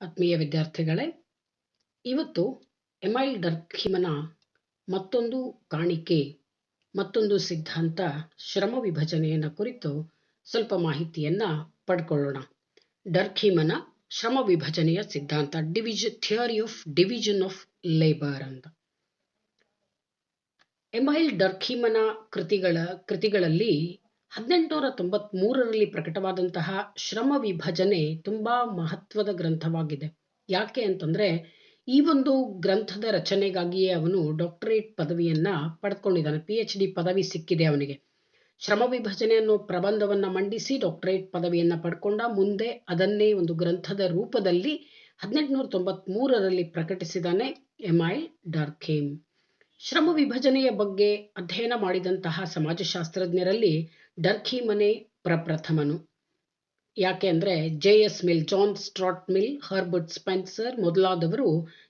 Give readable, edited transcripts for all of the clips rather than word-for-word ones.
ಆತ್ಮೀಯ ವಿದ್ಯಾರ್ಥಿಗಳೇ, ಇವತ್ತು ಎಮೈಲ್ ಡರ್ಖೀಮನ ಮತ್ತೊಂದು ಕಾಣಿಕೆ, ಮತ್ತೊಂದು ಸಿದ್ಧಾಂತ ಶ್ರಮ ವಿಭಜನೆಯನ್ನು ಕುರಿತು ಸ್ವಲ್ಪ ಮಾಹಿತಿಯನ್ನು ಪಡ್ಕೊಳ್ಳೋಣ. ಡರ್ಖೀಮನ ಶ್ರಮ ವಿಭಜನೆಯ ಸಿದ್ಧಾಂತ, theory of division of labour ಅಂತ. ಎಮೈಲ್ ಡರ್ಖೀಮನ ಕೃತಿಗಳಲ್ಲಿ 1893ರಲ್ಲಿ ಪ್ರಕಟವಾದಂತಹ ಶ್ರಮ ವಿಭಜನೆ ತುಂಬಾ ಮಹತ್ವದ ಗ್ರಂಥವಾಗಿದೆ. ಯಾಕೆ ಅಂತಂದ್ರೆ ಈ ಒಂದು ಗ್ರಂಥದ ರಚನೆಗಾಗಿಯೇ ಅವನು ಡಾಕ್ಟರೇಟ್ ಪದವಿಯನ್ನ ಪಡೆದುಕೊಂಡಿದ್ದಾನೆ. PhD ಪದವಿ ಸಿಕ್ಕಿದೆ ಅವನಿಗೆ. ಶ್ರಮ ವಿಭಜನೆ ಅನ್ನೋ ಪ್ರಬಂಧವನ್ನ ಮಂಡಿಸಿ ಡಾಕ್ಟರೇಟ್ ಪದವಿಯನ್ನ ಪಡ್ಕೊಂಡ. ಮುಂದೆ ಅದನ್ನೇ ಒಂದು ಗ್ರಂಥದ ರೂಪದಲ್ಲಿ 1893ರಲ್ಲಿ ಪ್ರಕಟಿಸಿದಾನೆ ಎಮೈಲ್ ಡರ್ಖೀಮ್. ಶ್ರಮ ವಿಭಜನೆಯ ಬಗ್ಗೆ ಅಧ್ಯಯನ ಮಾಡಿದಂತಹ ಸಮಾಜಶಾಸ್ತ್ರಜ್ಞರಲ್ಲಿ ಡರ್ಖೀಮನೇ ಪ್ರಪ್ರಥಮನು. ಯಾಕೆ ಅಂದರೆ JS Mill, John Stuart Mill, Herbert Spencer ಮೊದಲಾದವರು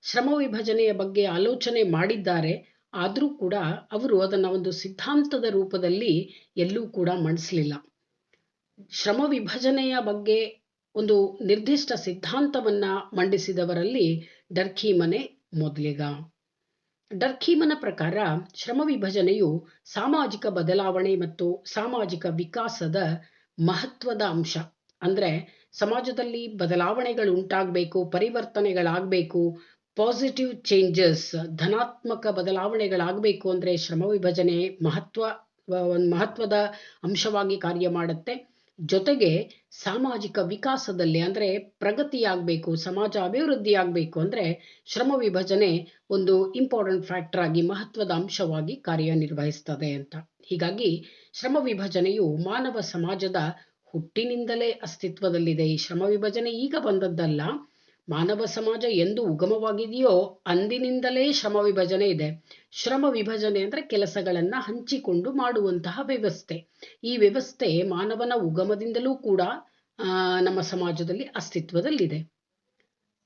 ಶ್ರಮ ವಿಭಜನೆಯ ಬಗ್ಗೆ ಆಲೋಚನೆ ಮಾಡಿದ್ದಾರೆ. ಆದರೂ ಕೂಡ ಅವರು ಅದನ್ನು ಒಂದು ಸಿದ್ಧಾಂತದ ರೂಪದಲ್ಲಿ ಎಲ್ಲೂ ಕೂಡ ಮಂಡಿಸಲಿಲ್ಲ. ಶ್ರಮ ವಿಭಜನೆಯ ಬಗ್ಗೆ ಒಂದು ನಿರ್ದಿಷ್ಟ ಸಿದ್ಧಾಂತವನ್ನ ಮಂಡಿಸಿದವರಲ್ಲಿ ಡರ್ಖೀಮನೇ ಮೊದಲಿಗ. ಡರ್ಖೀಮನ ಪ್ರಕಾರ ಶ್ರಮ ವಿಭಜನೆಯು ಸಾಮಾಜಿಕ ಬದಲಾವಣೆ ಮತ್ತು ಸಾಮಾಜಿಕ ವಿಕಾಸದ ಮಹತ್ವದ ಅಂಶ. ಅಂದರೆ ಸಮಾಜದಲ್ಲಿ ಬದಲಾವಣೆಗಳು ಉಂಟಾಗಬೇಕು, ಪರಿವರ್ತನೆಗಳಾಗಬೇಕು, ಪಾಸಿಟಿವ್ ಚೇಂಜಸ್, ಧನಾತ್ಮಕ ಬದಲಾವಣೆಗಳಾಗಬೇಕು ಅಂದರೆ ಶ್ರಮ ವಿಭಜನೆ ಮಹತ್ವದ ಅಂಶವಾಗಿ ಕಾರ್ಯ ಮಾಡುತ್ತೆ. ಜೊತೆಗೆ ಸಾಮಾಜಿಕ ವಿಕಾಸದಲ್ಲಿ ಅಂದರೆ ಪ್ರಗತಿಯಾಗಬೇಕು, ಸಮಾಜ ಅಭಿವೃದ್ಧಿ ಆಗಬೇಕು ಅಂದರೆ ಶ್ರಮ ವಿಭಜನೆ ಒಂದು ಇಂಪಾರ್ಟೆಂಟ್ ಫ್ಯಾಕ್ಟರ್ ಆಗಿ, ಮಹತ್ವದ ಅಂಶವಾಗಿ ಕಾರ್ಯನಿರ್ವಹಿಸ್ತದೆ ಅಂತ. ಹೀಗಾಗಿ ಶ್ರಮ ವಿಭಜನೆಯು ಮಾನವ ಸಮಾಜದ ಹುಟ್ಟಿನಿಂದಲೇ ಅಸ್ತಿತ್ವದಲ್ಲಿದೆ. ಈ ಶ್ರಮ ವಿಭಜನೆ ಈಗ ಬಂದದ್ದಲ್ಲ. ಮಾನವ ಸಮಾಜ ಎಂದು ಉಗಮವಾಗಿದೆಯೋ ಅಂದಿನಿಂದಲೇ ಶ್ರಮ ವಿಭಜನೆ ಇದೆ. ಶ್ರಮ ವಿಭಜನೆ ಅಂದರೆ ಕೆಲಸಗಳನ್ನ ಹಂಚಿಕೊಂಡು ಮಾಡುವಂತಹ ವ್ಯವಸ್ಥೆ. ಈ ವ್ಯವಸ್ಥೆ ಮಾನವನ ಉಗಮದಿಂದಲೂ ಕೂಡ ನಮ್ಮ ಸಮಾಜದಲ್ಲಿ ಅಸ್ತಿತ್ವದಲ್ಲಿದೆ.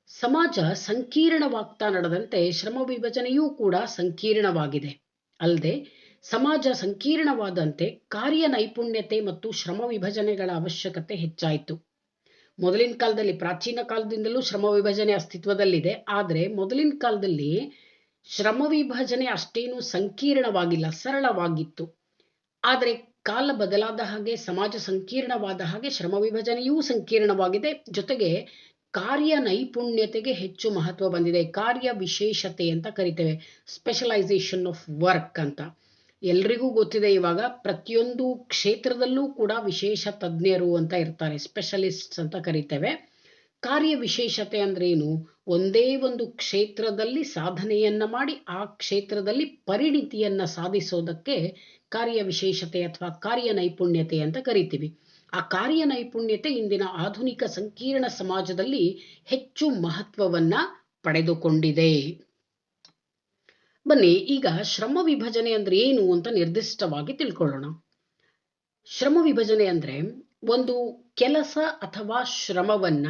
ಸಮಾಜ ಸಂಕೀರ್ಣವಾಗ್ತಾ ನಡೆದಂತೆ ಶ್ರಮ ವಿಭಜನೆಯೂ ಕೂಡ ಸಂಕೀರ್ಣವಾಗಿದೆ. ಅಲ್ಲದೆ ಸಮಾಜ ಸಂಕೀರ್ಣವಾದಂತೆ ಕಾರ್ಯ ನೈಪುಣ್ಯತೆ ಮತ್ತು ಶ್ರಮ ವಿಭಜನೆಗಳ ಅವಶ್ಯಕತೆ ಹೆಚ್ಚಾಯಿತು. ಮೊದಲಿನ ಕಾಲದಲ್ಲಿ, ಪ್ರಾಚೀನ ಕಾಲದಿಂದಲೂ ಶ್ರಮ ವಿಭಜನೆ ಅಸ್ತಿತ್ವದಲ್ಲಿದೆ. ಆದರೆ ಮೊದಲಿನ ಕಾಲದಲ್ಲಿ ಶ್ರಮ ವಿಭಜನೆ ಅಷ್ಟೇನು ಸಂಕೀರ್ಣವಾಗಿಲ್ಲ, ಸರಳವಾಗಿತ್ತು. ಆದರೆ ಕಾಲ ಬದಲಾದ ಹಾಗೆ, ಸಮಾಜ ಸಂಕೀರ್ಣವಾದ ಹಾಗೆ ಶ್ರಮ ವಿಭಜನೆಯೂ ಸಂಕೀರ್ಣವಾಗಿದೆ. ಜೊತೆಗೆ ಕಾರ್ಯ ನೈಪುಣ್ಯತೆಗೆ ಹೆಚ್ಚು ಮಹತ್ವ ಬಂದಿದೆ. ಕಾರ್ಯ ವಿಶೇಷತೆ ಅಂತ ಕರಿತೇವೆ, ಸ್ಪೆಷಲೈಸೇಷನ್ ಆಫ್ ವರ್ಕ್ ಅಂತ. ಎಲ್ರಿಗೂ ಗೊತ್ತಿದೆ, ಇವಾಗ ಪ್ರತಿಯೊಂದು ಕ್ಷೇತ್ರದಲ್ಲೂ ಕೂಡ ವಿಶೇಷ ತಜ್ಞರು ಅಂತ ಇರ್ತಾರೆ, ಸ್ಪೆಷಲಿಸ್ಟ್ಸ್ ಅಂತ ಕರಿತೇವೆ. ಕಾರ್ಯ ವಿಶೇಷತೆ ಅಂದ್ರೆ ಏನು? ಒಂದೇ ಒಂದು ಕ್ಷೇತ್ರದಲ್ಲಿ ಸಾಧನೆಯನ್ನ ಮಾಡಿ ಆ ಕ್ಷೇತ್ರದಲ್ಲಿ ಪರಿಣಿತಿಯನ್ನ ಸಾಧಿಸೋದಕ್ಕೆ ಕಾರ್ಯ ವಿಶೇಷತೆ ಅಥವಾ ಕಾರ್ಯ ನೈಪುಣ್ಯತೆ ಅಂತ ಕರಿತೀವಿ. ಆ ಕಾರ್ಯ ನೈಪುಣ್ಯತೆ ಇಂದಿನ ಆಧುನಿಕ ಸಂಕೀರ್ಣ ಸಮಾಜದಲ್ಲಿ ಹೆಚ್ಚು ಮಹತ್ವವನ್ನ ಪಡೆದುಕೊಂಡಿದೆ. ಬನ್ನಿ ಈಗ ಶ್ರಮ ವಿಭಜನೆ ಅಂದ್ರೆ ಏನು ಅಂತ ನಿರ್ದಿಷ್ಟವಾಗಿ ತಿಳ್ಕೊಳ್ಳೋಣ. ಶ್ರಮ ವಿಭಜನೆ ಅಂದ್ರೆ ಒಂದು ಕೆಲಸ ಅಥವಾ ಶ್ರಮವನ್ನ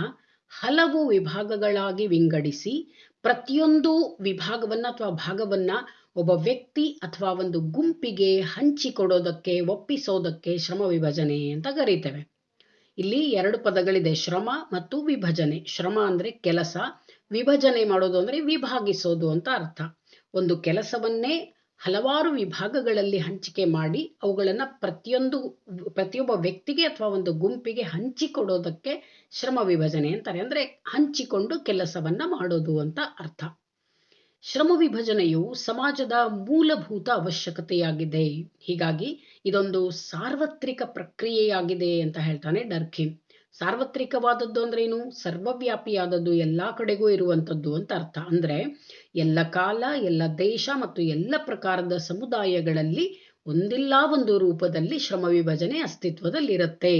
ಹಲವು ವಿಭಾಗಗಳಾಗಿ ವಿಂಗಡಿಸಿ ಪ್ರತಿಯೊಂದು ವಿಭಾಗವನ್ನ ಅಥವಾ ಭಾಗವನ್ನ ಒಬ್ಬ ವ್ಯಕ್ತಿ ಅಥವಾ ಒಂದು ಗುಂಪಿಗೆ ಹಂಚಿಕೊಡೋದಕ್ಕೆ, ಒಪ್ಪಿಸೋದಕ್ಕೆ ಶ್ರಮ ವಿಭಜನೆ ಅಂತ ಕರೀತೇವೆ. ಇಲ್ಲಿ ಎರಡು ಪದಗಳಿದೆ, ಶ್ರಮ ಮತ್ತು ವಿಭಜನೆ. ಶ್ರಮ ಅಂದ್ರೆ ಕೆಲಸ, ವಿಭಜನೆ ಮಾಡೋದು ಅಂದ್ರೆ ವಿಭಾಗಿಸೋದು ಅಂತ ಅರ್ಥ. ಒಂದು ಕೆಲಸವನ್ನೇ ಹಲವಾರು ವಿಭಾಗಗಳಲ್ಲಿ ಹಂಚಿಕೆ ಮಾಡಿ ಅವುಗಳನ್ನು ಪ್ರತಿಯೊಬ್ಬ ವ್ಯಕ್ತಿಗೆ ಅಥವಾ ಒಂದು ಗುಂಪಿಗೆ ಹಂಚಿಕೊಡೋದಕ್ಕೆ ಶ್ರಮ ವಿಭಜನೆ ಅಂತಾರೆ. ಅಂದ್ರೆ ಹಂಚಿಕೊಂಡು ಕೆಲಸವನ್ನ ಮಾಡೋದು ಅಂತ ಅರ್ಥ. ಶ್ರಮ ವಿಭಜನೆಯು ಸಮಾಜದ ಮೂಲಭೂತ ಅವಶ್ಯಕತೆಯಾಗಿದೆ. ಹೀಗಾಗಿ ಇದೊಂದು ಸಾರ್ವತ್ರಿಕ ಪ್ರಕ್ರಿಯೆಯಾಗಿದೆ ಅಂತ ಹೇಳ್ತಾನೆ ಡರ್ಖೀಮ್. ಸಾರ್ವತ್ರಿಕವಾದದ್ದು ಅಂದ್ರೆ ಏನು? ಸರ್ವವ್ಯಾಪಿಯಾದದ್ದು, ಎಲ್ಲಾ ಕಡೆಗೂ ಇರುವಂಥದ್ದು ಅಂತ ಅರ್ಥ. ಅಂದ್ರೆ ಎಲ್ಲ ಕಾಲ, ಎಲ್ಲ ದೇಶ ಮತ್ತು ಎಲ್ಲ ಪ್ರಕಾರದ ಸಮುದಾಯಗಳಲ್ಲಿ ಒಂದಿಲ್ಲ ಒಂದು ರೂಪದಲ್ಲಿ ಶ್ರಮ ವಿಭಜನೆ ಅಸ್ತಿತ್ವದಲ್ಲಿರುತ್ತೆ.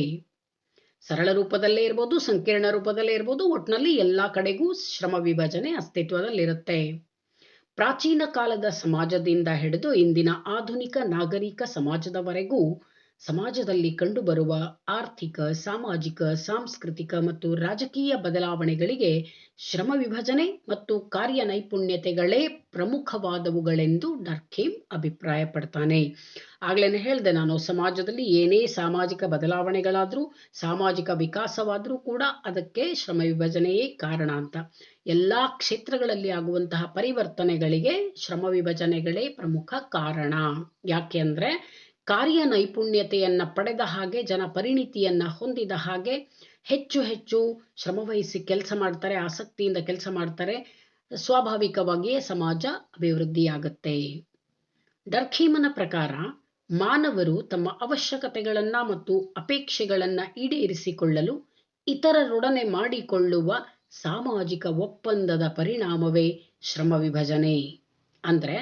ಸರಳ ರೂಪದಲ್ಲೇ ಇರ್ಬೋದು, ಸಂಕೀರ್ಣ ರೂಪದಲ್ಲೇ ಇರ್ಬೋದು, ಒಟ್ಟಿನಲ್ಲಿ ಎಲ್ಲಾ ಕಡೆಗೂ ಶ್ರಮ ವಿಭಜನೆ ಅಸ್ತಿತ್ವದಲ್ಲಿರುತ್ತೆ. ಪ್ರಾಚೀನ ಕಾಲದ ಸಮಾಜದಿಂದ ಹಿಡಿದು ಇಂದಿನ ಆಧುನಿಕ ನಾಗರಿಕ ಸಮಾಜದವರೆಗೂ ಸಮಾಜದಲ್ಲಿ ಕಂಡುಬರುವ ಆರ್ಥಿಕ, ಸಾಮಾಜಿಕ, ಸಾಂಸ್ಕೃತಿಕ ಮತ್ತು ರಾಜಕೀಯ ಬದಲಾವಣೆಗಳಿಗೆ ಶ್ರಮ ವಿಭಜನೆ ಮತ್ತು ಕಾರ್ಯ ನೈಪುಣ್ಯತೆಗಳೇ ಪ್ರಮುಖವಾದವುಗಳೆಂದು ಡರ್ಖೀಮ್ ಅಭಿಪ್ರಾಯಪಡ್ತಾನೆ. ಆಗ್ಲೇನೆ ಹೇಳಿದೆ ನಾನು, ಸಮಾಜದಲ್ಲಿ ಏನೇ ಸಾಮಾಜಿಕ ಬದಲಾವಣೆಗಳಾದರೂ, ಸಾಮಾಜಿಕ ವಿಕಾಸವಾದರೂ ಕೂಡ ಅದಕ್ಕೆ ಶ್ರಮ ವಿಭಜನೆಯೇ ಕಾರಣ ಅಂತ. ಎಲ್ಲ ಕ್ಷೇತ್ರಗಳಲ್ಲಿ ಆಗುವಂತಹ ಪರಿವರ್ತನೆಗಳಿಗೆ ಶ್ರಮ ವಿಭಜನೆಗಳೇ ಪ್ರಮುಖ ಕಾರಣ. ಯಾಕೆ ಅಂದರೆ ಕಾರ್ಯ ನೈಪುಣ್ಯತೆಯನ್ನ ಪಡೆದ ಹಾಗೆ, ಜನ ಪರಿಣಿತಿಯನ್ನ ಹೊಂದಿದ ಹಾಗೆ ಹೆಚ್ಚು ಹೆಚ್ಚು ಶ್ರಮವಹಿಸಿ ಕೆಲಸ ಮಾಡ್ತಾರೆ, ಆಸಕ್ತಿಯಿಂದ ಕೆಲಸ ಮಾಡ್ತಾರೆ, ಸ್ವಾಭಾವಿಕವಾಗಿಯೇ ಸಮಾಜ ಅಭಿವೃದ್ಧಿಯಾಗುತ್ತೆ. ಡರ್ಖೀಮನ ಪ್ರಕಾರ ಮಾನವರು ತಮ್ಮ ಅವಶ್ಯಕತೆಗಳನ್ನ ಮತ್ತು ಅಪೇಕ್ಷೆಗಳನ್ನ ಈಡೇರಿಸಿಕೊಳ್ಳಲು ಇತರರೊಡನೆ ಮಾಡಿಕೊಳ್ಳುವ ಸಾಮಾಜಿಕ ಒಪ್ಪಂದದ ಪರಿಣಾಮವೇ ಶ್ರಮ ವಿಭಜನೆ. ಅಂದ್ರೆ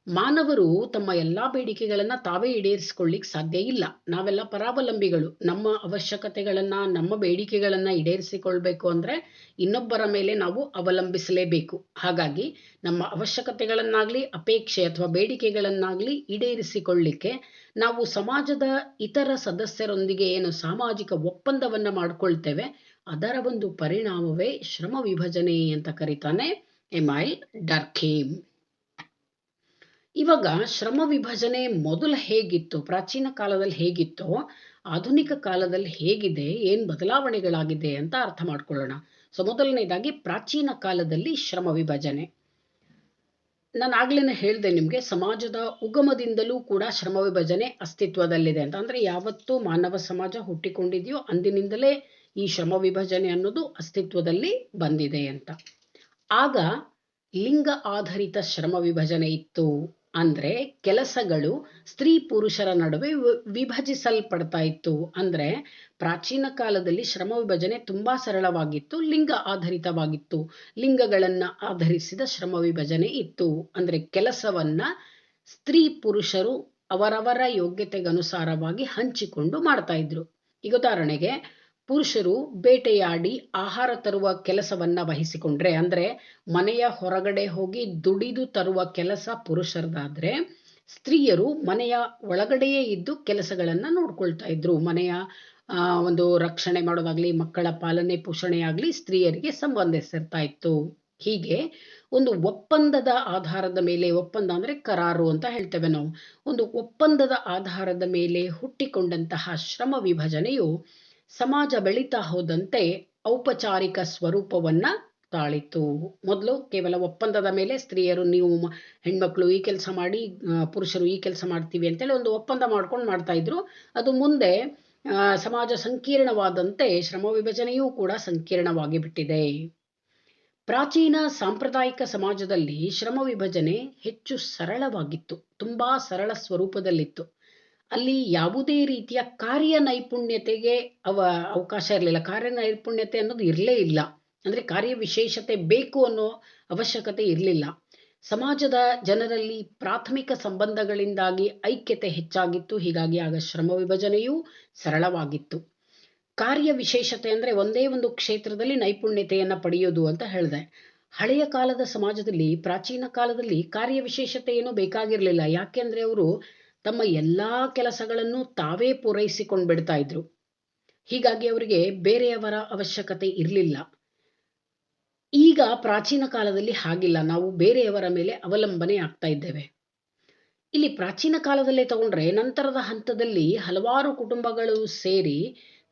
ಮಾನವರು ತಮ್ಮ ಎಲ್ಲಾ ಬೇಡಿಕೆಗಳನ್ನ ತಾವೇ ಈಡೇರಿಸಿಕೊಳ್ಳಿಕ್ ಸಾಧ್ಯ ಇಲ್ಲ. ನಾವೆಲ್ಲ ಪರಾವಲಂಬಿಗಳು. ನಮ್ಮ ಅವಶ್ಯಕತೆಗಳನ್ನ, ನಮ್ಮ ಬೇಡಿಕೆಗಳನ್ನ ಈಡೇರಿಸಿಕೊಳ್ಬೇಕು ಅಂದ್ರೆ ಇನ್ನೊಬ್ಬರ ಮೇಲೆ ನಾವು ಅವಲಂಬಿಸಲೇಬೇಕು. ಹಾಗಾಗಿ ನಮ್ಮ ಅವಶ್ಯಕತೆಗಳನ್ನಾಗ್ಲಿ, ಅಪೇಕ್ಷೆ ಅಥವಾ ಬೇಡಿಕೆಗಳನ್ನಾಗ್ಲಿ ಈಡೇರಿಸಿಕೊಳ್ಳಿಕ್ಕೆ ನಾವು ಸಮಾಜದ ಇತರ ಸದಸ್ಯರೊಂದಿಗೆ ಏನು ಸಾಮಾಜಿಕ ಒಪ್ಪಂದವನ್ನ ಮಾಡ್ಕೊಳ್ತೇವೆ, ಅದರ ಒಂದು ಪರಿಣಾಮವೇ ಶ್ರಮ ವಿಭಜನೆ ಅಂತ ಕರೀತಾನೆ ಎಮೈಲ್ ಡರ್ಖೀಮ್. ಇವಾಗ ಶ್ರಮ ವಿಭಜನೆ ಮೊದಲು ಹೇಗಿತ್ತು, ಪ್ರಾಚೀನ ಕಾಲದಲ್ಲಿ ಹೇಗಿತ್ತೋ ಆಧುನಿಕ ಕಾಲದಲ್ಲಿ ಹೇಗಿದೆ, ಏನು ಬದಲಾವಣೆಗಳಾಗಿದೆ ಅಂತ ಅರ್ಥ ಮಾಡ್ಕೊಳ್ಳೋಣ. ಸೊ ಮೊದಲನೇದಾಗಿ ಪ್ರಾಚೀನ ಕಾಲದಲ್ಲಿ ಶ್ರಮ ವಿಭಜನೆ. ನಾನು ಆಗ್ಲೇನೆ ಹೇಳಿದೆ ನಿಮಗೆ, ಸಮಾಜದ ಉಗಮದಿಂದಲೂ ಕೂಡ ಶ್ರಮ ವಿಭಜನೆ ಅಸ್ತಿತ್ವದಲ್ಲಿದೆ ಅಂತ. ಅಂದ್ರೆ ಯಾವತ್ತೂ ಮಾನವ ಸಮಾಜ ಹುಟ್ಟಿಕೊಂಡಿದೆಯೋ ಅಂದಿನಿಂದಲೇ ಈ ಶ್ರಮ ವಿಭಜನೆ ಅನ್ನೋದು ಅಸ್ತಿತ್ವದಲ್ಲಿ ಬಂದಿದೆ ಅಂತ. ಆಗ ಲಿಂಗ ಆಧಾರಿತ ಶ್ರಮ ವಿಭಜನೆ ಇತ್ತು. ಅಂದ್ರೆ ಕೆಲಸಗಳು ಸ್ತ್ರೀ ಪುರುಷರ ನಡುವೆ ವಿಭಜಿಸಲ್ಪಡ್ತಾ ಇತ್ತು. ಅಂದ್ರೆ ಪ್ರಾಚೀನ ಕಾಲದಲ್ಲಿ ಶ್ರಮ ವಿಭಜನೆ ತುಂಬಾ ಸರಳವಾಗಿತ್ತು, ಲಿಂಗ ಆಧಾರಿತವಾಗಿತ್ತು. ಲಿಂಗಗಳನ್ನ ಆಧರಿಸಿದ ಶ್ರಮ ವಿಭಜನೆ ಇತ್ತು. ಅಂದ್ರೆ ಕೆಲಸವನ್ನ ಸ್ತ್ರೀ ಪುರುಷರು ಅವರವರ ಯೋಗ್ಯತೆಗನುಸಾರವಾಗಿ ಹಂಚಿಕೊಂಡು ಮಾಡ್ತಾ ಇದ್ರು. ಈಗ ಉದಾಹರಣೆಗೆ, ಪುರುಷರು ಬೇಟೆಯಾಡಿ ಆಹಾರ ತರುವ ಕೆಲಸವನ್ನ ವಹಿಸಿಕೊಂಡ್ರೆ, ಅಂದ್ರೆ ಮನೆಯ ಹೊರಗಡೆ ಹೋಗಿ ದುಡಿದು ತರುವ ಕೆಲಸ ಪುರುಷರದಾದ್ರೆ, ಸ್ತ್ರೀಯರು ಮನೆಯ ಒಳಗಡೆಯೇ ಇದ್ದು ಕೆಲಸಗಳನ್ನ ನೋಡ್ಕೊಳ್ತಾ ಇದ್ರು. ಮನೆಯ ಒಂದು ರಕ್ಷಣೆ ಮಾಡೋದಾಗ್ಲಿ, ಮಕ್ಕಳ ಪಾಲನೆ ಪೋಷಣೆ ಆಗ್ಲಿ ಸ್ತ್ರೀಯರಿಗೆ ಸಂಬಂಧಿಸಿರ್ತಾ ಇತ್ತು. ಹೀಗೆ ಒಂದು ಒಪ್ಪಂದದ ಆಧಾರದ ಮೇಲೆ, ಒಪ್ಪಂದ ಅಂದ್ರೆ ಕರಾರು ಅಂತ ಹೇಳ್ತೇವೆ ನಾವು, ಒಂದು ಒಪ್ಪಂದದ ಆಧಾರದ ಮೇಲೆ ಹುಟ್ಟಿಕೊಂಡಂತಹ ಶ್ರಮ ವಿಭಜನೆಯು ಸಮಾಜ ಬೆಳೀತಾ ಹೋದಂತೆ ಔಪಚಾರಿಕ ಸ್ವರೂಪವನ್ನ ತಾಳಿತು. ಮೊದಲು ಕೇವಲ ಒಪ್ಪಂದದ ಮೇಲೆ ಸ್ತ್ರೀಯರು, ನೀವು ಹೆಣ್ಮಕ್ಳು ಈ ಕೆಲಸ ಮಾಡಿ, ಪುರುಷರು ಈ ಕೆಲಸ ಮಾಡ್ತೀವಿ ಅಂತೇಳಿ ಒಂದು ಒಪ್ಪಂದ ಮಾಡ್ಕೊಂಡು ಮಾಡ್ತಾ ಇದ್ರು. ಅದು ಮುಂದೆ ಸಮಾಜ ಸಂಕೀರ್ಣವಾದಂತೆ ಶ್ರಮ ವಿಭಜನೆಯೂ ಕೂಡ ಸಂಕೀರ್ಣವಾಗಿ ಬಿಟ್ಟಿದೆ. ಪ್ರಾಚೀನ ಸಾಂಪ್ರದಾಯಿಕ ಸಮಾಜದಲ್ಲಿ ಶ್ರಮ ವಿಭಜನೆ ಹೆಚ್ಚು ಸರಳವಾಗಿತ್ತು, ತುಂಬಾ ಸರಳ ಸ್ವರೂಪದಲ್ಲಿತ್ತು. ಅಲ್ಲಿ ಯಾವುದೇ ರೀತಿಯ ಕಾರ್ಯ ನೈಪುಣ್ಯತೆಗೆ ಅವಕಾಶ ಇರಲಿಲ್ಲ. ಕಾರ್ಯ ನೈಪುಣ್ಯತೆ ಅನ್ನೋದು ಇರಲೇ ಇಲ್ಲ. ಅಂದ್ರೆ ಕಾರ್ಯ ವಿಶೇಷತೆ ಬೇಕು ಅನ್ನೋ ಅವಶ್ಯಕತೆ ಇರಲಿಲ್ಲ. ಸಮಾಜದ ಜನರಲ್ಲಿ ಪ್ರಾಥಮಿಕ ಸಂಬಂಧಗಳಿಂದಾಗಿ ಐಕ್ಯತೆ ಹೆಚ್ಚಾಗಿತ್ತು. ಹೀಗಾಗಿ ಆಗ ಶ್ರಮ ವಿಭಜನೆಯೂ ಸರಳವಾಗಿತ್ತು. ಕಾರ್ಯ ವಿಶೇಷತೆ ಅಂದ್ರೆ ಒಂದೇ ಒಂದು ಕ್ಷೇತ್ರದಲ್ಲಿ ನೈಪುಣ್ಯತೆಯನ್ನ ಪಡೆಯೋದು ಅಂತ ಹೇಳಿದೆ. ಹಳೆಯ ಕಾಲದ ಸಮಾಜದಲ್ಲಿ, ಪ್ರಾಚೀನ ಕಾಲದಲ್ಲಿ ಕಾರ್ಯ ವಿಶೇಷತೆ ಏನೂ ಬೇಕಾಗಿರ್ಲಿಲ್ಲ. ಯಾಕೆಂದ್ರೆ ಅವರು ತಮ್ಮ ಎಲ್ಲಾ ಕೆಲಸಗಳನ್ನು ತಾವೇ ಪೂರೈಸಿಕೊಂಡು ಬಿಡ್ತಾ ಇದ್ರು. ಹೀಗಾಗಿ ಅವರಿಗೆ ಬೇರೆಯವರ ಅವಶ್ಯಕತೆ ಇರಲಿಲ್ಲ. ಈಗ ಪ್ರಾಚೀನ ಕಾಲದಲ್ಲಿ ಹಾಗಿಲ್ಲ, ನಾವು ಬೇರೆಯವರ ಮೇಲೆ ಅವಲಂಬನೆ ಆಗ್ತಾ ಇದ್ದೇವೆ. ಇಲ್ಲಿ ಪ್ರಾಚೀನ ಕಾಲದಲ್ಲೇ ತಗೊಂಡ್ರೆ, ನಂತರದ ಹಂತದಲ್ಲಿ ಹಲವಾರು ಕುಟುಂಬಗಳು ಸೇರಿ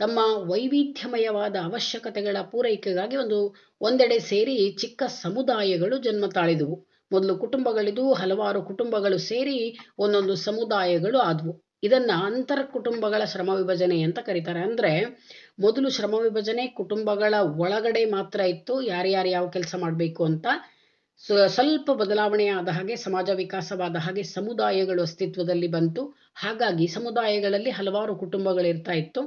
ತಮ್ಮ ವೈವಿಧ್ಯಮಯವಾದ ಅವಶ್ಯಕತೆಗಳ ಪೂರೈಕೆಗಾಗಿ ಒಂದೆಡೆ ಸೇರಿ ಚಿಕ್ಕ ಸಮುದಾಯಗಳು ಜನ್ಮ ತಾಳಿದವು. ಮೊದಲು ಕುಟುಂಬಗಳಿದ್ವು, ಹಲವಾರು ಕುಟುಂಬಗಳು ಸೇರಿ ಒಂದೊಂದು ಸಮುದಾಯಗಳು ಆದವು. ಇದನ್ನ ಅಂತರ ಕುಟುಂಬಗಳ ಶ್ರಮ ವಿಭಜನೆ ಅಂತ ಕರೀತಾರೆ. ಅಂದ್ರೆ ಮೊದಲು ಶ್ರಮ ವಿಭಜನೆ ಕುಟುಂಬಗಳ ಒಳಗಡೆ ಮಾತ್ರ ಇತ್ತು, ಯಾರ್ಯಾರು ಯಾವ ಕೆಲಸ ಮಾಡಬೇಕು ಅಂತ. ಸ್ವಲ್ಪ ಬದಲಾವಣೆ ಆದ ಹಾಗೆ, ಸಮಾಜ ವಿಕಾಸವಾದ ಹಾಗೆ ಸಮುದಾಯಗಳು ಅಸ್ತಿತ್ವದಲ್ಲಿ ಬಂತು. ಹಾಗಾಗಿ ಸಮುದಾಯಗಳಲ್ಲಿ ಹಲವಾರು ಕುಟುಂಬಗಳಿರ್ತಾ ಇತ್ತು.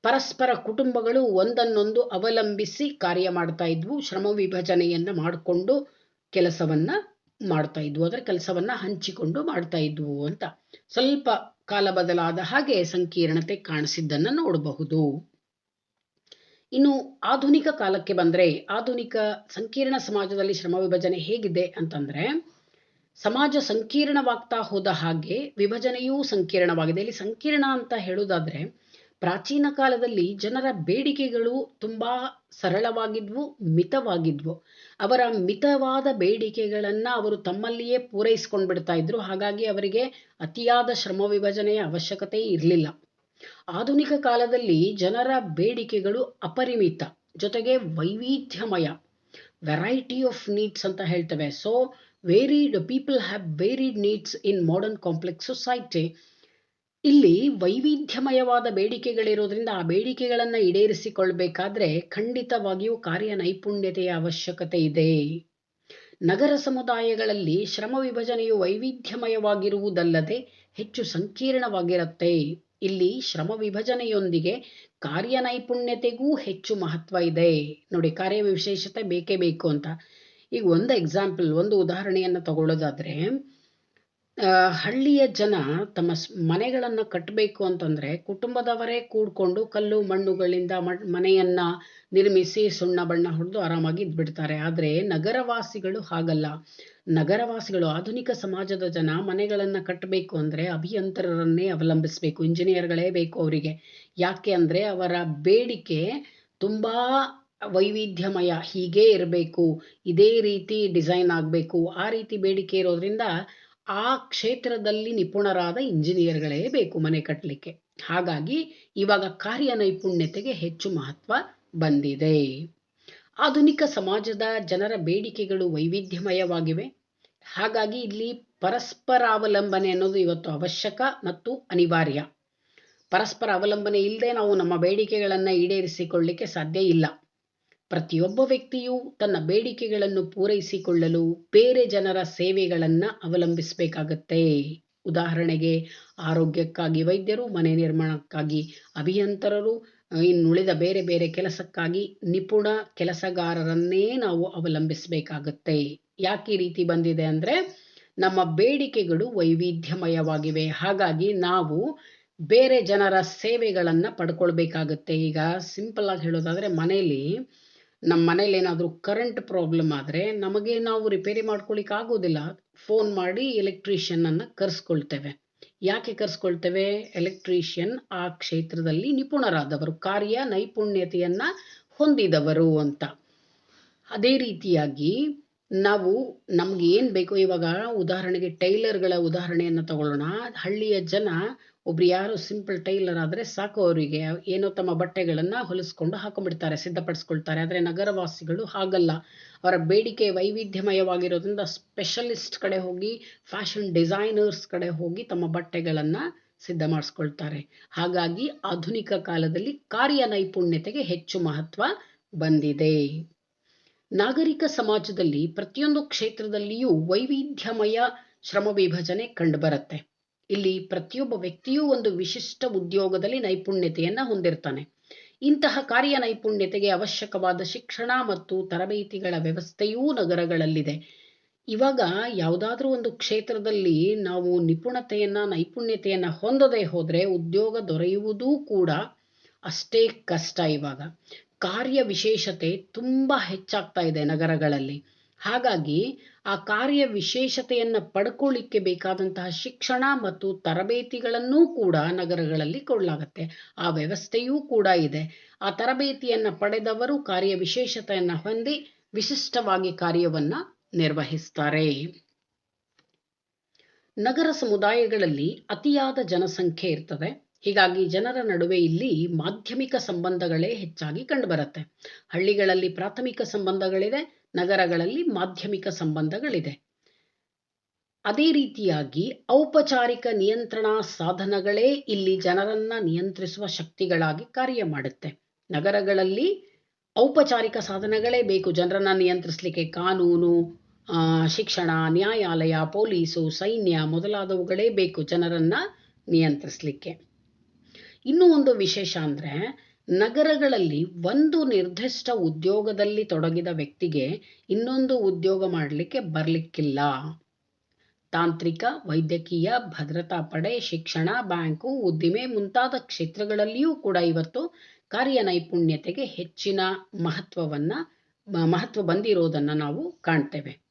ಪರಸ್ಪರ ಕುಟುಂಬಗಳು ಒಂದನ್ನೊಂದು ಅವಲಂಬಿಸಿ ಕಾರ್ಯ ಮಾಡ್ತಾ ಇದ್ವು. ಶ್ರಮ ವಿಭಜನೆಯನ್ನ ಮಾಡಿಕೊಂಡು ಕೆಲಸವನ್ನ ಮಾಡ್ತಾ ಇದ್ವು, ಅದರ ಕೆಲಸವನ್ನ ಹಂಚಿಕೊಂಡು ಮಾಡ್ತಾ ಇದ್ವು ಅಂತ. ಸ್ವಲ್ಪ ಕಾಲ ಬದಲಾದ ಹಾಗೆ ಸಂಕೀರ್ಣತೆ ಕಾಣಿಸಿದ್ದನ್ನ ನೋಡಬಹುದು. ಇನ್ನು ಆಧುನಿಕ ಕಾಲಕ್ಕೆ ಬಂದ್ರೆ, ಆಧುನಿಕ ಸಂಕೀರ್ಣ ಸಮಾಜದಲ್ಲಿ ಶ್ರಮ ವಿಭಜನೆ ಹೇಗಿದೆ ಅಂತಂದ್ರೆ, ಸಮಾಜ ಸಂಕೀರ್ಣವಾಗ್ತಾ ಹೋದ ಹಾಗೆ ವಿಭಜನೆಯೂ ಸಂಕೀರ್ಣವಾಗಿದೆ. ಇಲ್ಲಿ ಸಂಕೀರ್ಣ ಅಂತ ಹೇಳುವುದಾದ್ರೆ, ಪ್ರಾಚೀನ ಕಾಲದಲ್ಲಿ ಜನರ ಬೇಡಿಕೆಗಳು ತುಂಬಾ ಸರಳವಾಗಿದ್ವು, ಮಿತವಾಗಿದ್ವು. ಅವರ ಮಿತವಾದ ಬೇಡಿಕೆಗಳನ್ನ ಅವರು ತಮ್ಮಲ್ಲಿಯೇ ಪೂರೈಸ್ಕೊಂಡು ಬಿಡ್ತಾ ಇದ್ರು. ಹಾಗಾಗಿ ಅವರಿಗೆ ಅತಿಯಾದ ಶ್ರಮ ವಿಭಜನೆಯ ಅವಶ್ಯಕತೆ ಇರಲಿಲ್ಲ. ಆಧುನಿಕ ಕಾಲದಲ್ಲಿ ಜನರ ಬೇಡಿಕೆಗಳು ಅಪರಿಮಿತ, ಜೊತೆಗೆ ವೈವಿಧ್ಯಮಯ, ವೆರೈಟಿ ಆಫ್ ನೀಡ್ಸ್ ಅಂತ ಹೇಳ್ತೇವೆ. So varied people have varied needs in modern complex society. ಇಲ್ಲಿ ವೈವಿಧ್ಯಮಯವಾದ ಬೇಡಿಕೆಗಳಿರೋದ್ರಿಂದ ಆ ಬೇಡಿಕೆಗಳನ್ನು ಈಡೇರಿಸಿಕೊಳ್ಬೇಕಾದ್ರೆ ಖಂಡಿತವಾಗಿಯೂ ಕಾರ್ಯ ನೈಪುಣ್ಯತೆಯ ಅವಶ್ಯಕತೆ ಇದೆ. ನಗರ ಸಮುದಾಯಗಳಲ್ಲಿ ಶ್ರಮ ವಿಭಜನೆಯು ವೈವಿಧ್ಯಮಯವಾಗಿರುವುದಲ್ಲದೆ ಹೆಚ್ಚು ಸಂಕೀರ್ಣವಾಗಿರುತ್ತೆ. ಇಲ್ಲಿ ಶ್ರಮ ವಿಭಜನೆಯೊಂದಿಗೆ ಕಾರ್ಯ ನೈಪುಣ್ಯತೆಗೂ ಹೆಚ್ಚು ಮಹತ್ವ ಇದೆ. ನೋಡಿ, ಕಾರ್ಯ ವಿಶೇಷತೆ ಬೇಕೇ ಬೇಕು ಅಂತ. ಈಗ ಒಂದು ಉದಾಹರಣೆಯನ್ನು ತಗೊಳ್ಳೋದಾದ್ರೆ, ಹಳ್ಳಿಯ ಜನ ತಮ್ಮ ಮನೆಗಳನ್ನು ಕಟ್ಟಬೇಕು ಅಂತಂದ್ರೆ ಕುಟುಂಬದವರೇ ಕೂಡ್ಕೊಂಡು ಕಲ್ಲು ಮಣ್ಣುಗಳಿಂದ ಮನೆಯನ್ನ ನಿರ್ಮಿಸಿ ಸುಣ್ಣ ಬಣ್ಣ ಹೊಡೆದು ಆರಾಮಾಗಿ ಇದ್ಬಿಡ್ತಾರೆ. ಆದರೆ ನಗರವಾಸಿಗಳು ಹಾಗಲ್ಲ. ನಗರವಾಸಿಗಳು, ಆಧುನಿಕ ಸಮಾಜದ ಜನ ಮನೆಗಳನ್ನ ಕಟ್ಟಬೇಕು ಅಂದ್ರೆ ಅಭಿಯಂತರರನ್ನೇ ಅವಲಂಬಿಸಬೇಕು, ಇಂಜಿನಿಯರ್ಗಳೇ ಬೇಕು ಅವರಿಗೆ. ಯಾಕೆ ಅಂದ್ರೆ ಅವರ ಬೇಡಿಕೆ ತುಂಬಾ ವೈವಿಧ್ಯಮಯ, ಹೀಗೇ ಇರಬೇಕು, ಇದೇ ರೀತಿ ಡಿಸೈನ್ ಆಗಬೇಕು, ಆ ರೀತಿ ಬೇಡಿಕೆ ಇರೋದ್ರಿಂದ ಆ ಕ್ಷೇತ್ರದಲ್ಲಿ ನಿಪುಣರಾದ ಇಂಜಿನಿಯರ್ಗಳೇ ಬೇಕು ಮನೆ ಕಟ್ಟಲಿಕ್ಕೆ. ಹಾಗಾಗಿ ಇವಾಗ ಕಾರ್ಯ ನೈಪುಣ್ಯತೆಗೆ ಹೆಚ್ಚು ಮಹತ್ವ ಬಂದಿದೆ. ಆಧುನಿಕ ಸಮಾಜದ ಜನರ ಬೇಡಿಕೆಗಳು ವೈವಿಧ್ಯಮಯವಾಗಿವೆ. ಹಾಗಾಗಿ ಇಲ್ಲಿ ಪರಸ್ಪರ ಅವಲಂಬನೆ ಅನ್ನೋದು ಇವತ್ತು ಅವಶ್ಯಕ ಮತ್ತು ಅನಿವಾರ್ಯ. ಪರಸ್ಪರ ಅವಲಂಬನೆ ಇಲ್ಲದೆ ನಾವು ನಮ್ಮ ಬೇಡಿಕೆಗಳನ್ನು ಈಡೇರಿಸಿಕೊಳ್ಳಲಿಕ್ಕೆ ಸಾಧ್ಯ ಇಲ್ಲ. ಪ್ರತಿಯೊಬ್ಬ ವ್ಯಕ್ತಿಯು ತನ್ನ ಬೇಡಿಕೆಗಳನ್ನು ಪೂರೈಸಿಕೊಳ್ಳಲು ಬೇರೆ ಜನರ ಸೇವೆಗಳನ್ನು ಅವಲಂಬಿಸಬೇಕಾಗತ್ತೆ. ಉದಾಹರಣೆಗೆ, ಆರೋಗ್ಯಕ್ಕಾಗಿ ವೈದ್ಯರು, ಮನೆ ನಿರ್ಮಾಣಕ್ಕಾಗಿ ಅಭಿಯಂತರರು, ಇನ್ನುಳಿದ ಬೇರೆ ಬೇರೆ ಕೆಲಸಕ್ಕಾಗಿ ನಿಪುಣ ಕೆಲಸಗಾರರನ್ನೇ ನಾವು ಅವಲಂಬಿಸಬೇಕಾಗತ್ತೆ. ಯಾಕೆ ಈ ರೀತಿ ಬಂದಿದೆ ಅಂದ್ರೆ, ನಮ್ಮ ಬೇಡಿಕೆಗಳು ವೈವಿಧ್ಯಮಯವಾಗಿವೆ. ಹಾಗಾಗಿ ನಾವು ಬೇರೆ ಜನರ ಸೇವೆಗಳನ್ನು ಪಡ್ಕೊಳ್ಬೇಕಾಗತ್ತೆ. ಈಗ ಸಿಂಪಲ್ ಆಗಿ ಹೇಳೋದಾದ್ರೆ, ನಮ್ಮ ಮನೇಲಿ ಏನಾದರೂ ಕರೆಂಟ್ ಪ್ರಾಬ್ಲಮ್ ಆದರೆ ನಾವು ರಿಪೇರಿ ಮಾಡ್ಕೊಳ್ಳಿಕ್ಕೆ ಆಗೋದಿಲ್ಲ. ಫೋನ್ ಮಾಡಿ ಎಲೆಕ್ಟ್ರಿಷಿಯನ್ ಅನ್ನು ಕರೆಸ್ಕೊಳ್ತೇವೆ. ಯಾಕೆ ಕರೆಸ್ಕೊಳ್ತೇವೆ? ಎಲೆಕ್ಟ್ರಿಷಿಯನ್ ಆ ಕ್ಷೇತ್ರದಲ್ಲಿ ನಿಪುಣರಾದವರು, ಕಾರ್ಯ ನೈಪುಣ್ಯತೆಯನ್ನ ಹೊಂದಿದವರು ಅಂತ. ಅದೇ ರೀತಿಯಾಗಿ ನಮ್ಗೆ ಏನ್ ಬೇಕೋ, ಇವಾಗ ಉದಾಹರಣೆಗೆ ಟೈಲರ್ಗಳ ಉದಾಹರಣೆಯನ್ನು ತಗೊಳ್ಳೋಣ. ಹಳ್ಳಿಯ ಜನ ಒಬ್ರು ಯಾರು ಸಿಂಪಲ್ ಟೈಲರ್ ಆದ್ರೆ ಸಾಕು, ಅವರಿಗೆ ಏನೋ ತಮ್ಮ ಬಟ್ಟೆಗಳನ್ನ ಹೊಲಿಸ್ಕೊಂಡು ಹಾಕೊಂಡ್ಬಿಡ್ತಾರೆ, ಸಿದ್ಧಪಡಿಸ್ಕೊಳ್ತಾರೆ. ಆದರೆ ನಗರವಾಸಿಗಳು ಹಾಗಲ್ಲ. ಅವರ ಬೇಡಿಕೆ ವೈವಿಧ್ಯಮಯವಾಗಿರೋದ್ರಿಂದ ಸ್ಪೆಷಲಿಸ್ಟ್ ಕಡೆ ಹೋಗಿ, ಫ್ಯಾಷನ್ ಡಿಸೈನರ್ಸ್ ಕಡೆ ಹೋಗಿ ತಮ್ಮ ಬಟ್ಟೆಗಳನ್ನ ಸಿದ್ಧ ಮಾಡಿಸ್ಕೊಳ್ತಾರೆ. ಹಾಗಾಗಿ ಆಧುನಿಕ ಕಾಲದಲ್ಲಿ ಕಾರ್ಯ ನೈಪುಣ್ಯತೆಗೆ ಹೆಚ್ಚು ಮಹತ್ವ ಬಂದಿದೆ. ನಾಗರಿಕ ಸಮಾಜದಲ್ಲಿ ಪ್ರತಿಯೊಂದು ಕ್ಷೇತ್ರದಲ್ಲಿಯೂ ವೈವಿಧ್ಯಮಯ ಶ್ರಮ ವಿಭಜನೆ ಕಂಡುಬರುತ್ತೆ. ಇಲ್ಲಿ ಪ್ರತಿಯೊಬ್ಬ ವ್ಯಕ್ತಿಯೂ ಒಂದು ವಿಶಿಷ್ಟ ಉದ್ಯೋಗದಲ್ಲಿ ನೈಪುಣ್ಯತೆಯನ್ನ ಹೊಂದಿರ್ತಾನೆ. ಇಂತಹ ಕಾರ್ಯ ನೈಪುಣ್ಯತೆಗೆ ಅವಶ್ಯಕವಾದ ಶಿಕ್ಷಣ ಮತ್ತು ತರಬೇತಿಗಳ ವ್ಯವಸ್ಥೆಯೂ ನಗರಗಳಲ್ಲಿದೆ. ಇವಾಗ ಯಾವುದಾದ್ರೂ ಒಂದು ಕ್ಷೇತ್ರದಲ್ಲಿ ನಾವು ನೈಪುಣ್ಯತೆಯನ್ನ ಹೊಂದದೇ ಹೋದ್ರೆ ಉದ್ಯೋಗ ದೊರೆಯುವುದೂ ಕೂಡ ಅಷ್ಟೇ ಕಷ್ಟ. ಇವಾಗ ಕಾರ್ಯ ವಿಶೇಷತೆ ತುಂಬಾ ಹೆಚ್ಚಾಗ್ತಾ ಇದೆ ನಗರಗಳಲ್ಲಿ. ಹಾಗಾಗಿ ಆ ಕಾರ್ಯ ವಿಶೇಷತೆಯನ್ನ ಪಡ್ಕೊಳ್ಳಿಕ್ಕೆ ಬೇಕಾದಂತಹ ಶಿಕ್ಷಣ ಮತ್ತು ತರಬೇತಿಗಳನ್ನೂ ಕೂಡ ನಗರಗಳಲ್ಲಿ ಕೊಡಲಾಗತ್ತೆ. ಆ ವ್ಯವಸ್ಥೆಯೂ ಕೂಡ ಇದೆ. ಆ ತರಬೇತಿಯನ್ನ ಪಡೆದವರು ಕಾರ್ಯ ವಿಶೇಷತೆಯನ್ನ ಹೊಂದಿ ವಿಶಿಷ್ಟವಾಗಿ ಕಾರ್ಯವನ್ನ ನಿರ್ವಹಿಸ್ತಾರೆ. ನಗರ ಸಮುದಾಯಗಳಲ್ಲಿ ಅತಿಯಾದ ಜನಸಂಖ್ಯೆ ಇರ್ತದೆ. ಹೀಗಾಗಿ ಜನರ ನಡುವೆ ಇಲ್ಲಿ ಮಾಧ್ಯಮಿಕ ಸಂಬಂಧಗಳೇ ಹೆಚ್ಚಾಗಿ ಕಂಡುಬರುತ್ತೆ. ಹಳ್ಳಿಗಳಲ್ಲಿ ಪ್ರಾಥಮಿಕ ಸಂಬಂಧಗಳಿದೆ, ನಗರಗಳಲ್ಲಿ ಮಾಧ್ಯಮಿಕ ಸಂಬಂಧಗಳಿದೆ. ಅದೇ ರೀತಿಯಾಗಿ ಔಪಚಾರಿಕ ನಿಯಂತ್ರಣಾ ಸಾಧನಗಳೇ ಇಲ್ಲಿ ಜನರನ್ನ ನಿಯಂತ್ರಿಸುವ ಶಕ್ತಿಗಳಾಗಿ ಕಾರ್ಯ ಮಾಡುತ್ತೆ. ನಗರಗಳಲ್ಲಿ ಔಪಚಾರಿಕ ಸಾಧನಗಳೇ ಬೇಕು ಜನರನ್ನ ನಿಯಂತ್ರಿಸಲಿಕ್ಕೆ. ಕಾನೂನು, ಶಿಕ್ಷಣ, ನ್ಯಾಯಾಲಯ, ಪೊಲೀಸು, ಸೈನ್ಯ ಮೊದಲಾದವುಗಳೇ ಬೇಕು ಜನರನ್ನ ನಿಯಂತ್ರಿಸಲಿಕ್ಕೆ. ಇನ್ನೂ ಒಂದು ವಿಶೇಷ ಅಂದ್ರೆ, ನಗರಗಳಲ್ಲಿ ಒಂದು ನಿರ್ದಿಷ್ಟ ಉದ್ಯೋಗದಲ್ಲಿ ತೊಡಗಿದ ವ್ಯಕ್ತಿಗೆ ಇನ್ನೊಂದು ಉದ್ಯೋಗ ಮಾಡಲಿಕ್ಕೆ ಬರ್ಲಿಕ್ಕಿಲ್ಲ. ತಾಂತ್ರಿಕ, ವೈದ್ಯಕೀಯ, ಭದ್ರತಾ ಪಡೆ, ಶಿಕ್ಷಣ, ಬ್ಯಾಂಕು, ಉದ್ದಿಮೆ ಮುಂತಾದ ಕ್ಷೇತ್ರಗಳಲ್ಲಿಯೂ ಕೂಡ ಇವತ್ತು ಕಾರ್ಯ ನೈಪುಣ್ಯತೆಗೆ ಹೆಚ್ಚಿನ ಮಹತ್ವ ಬಂದಿರೋದನ್ನ ನಾವು ಕಾಣ್ತೇವೆ.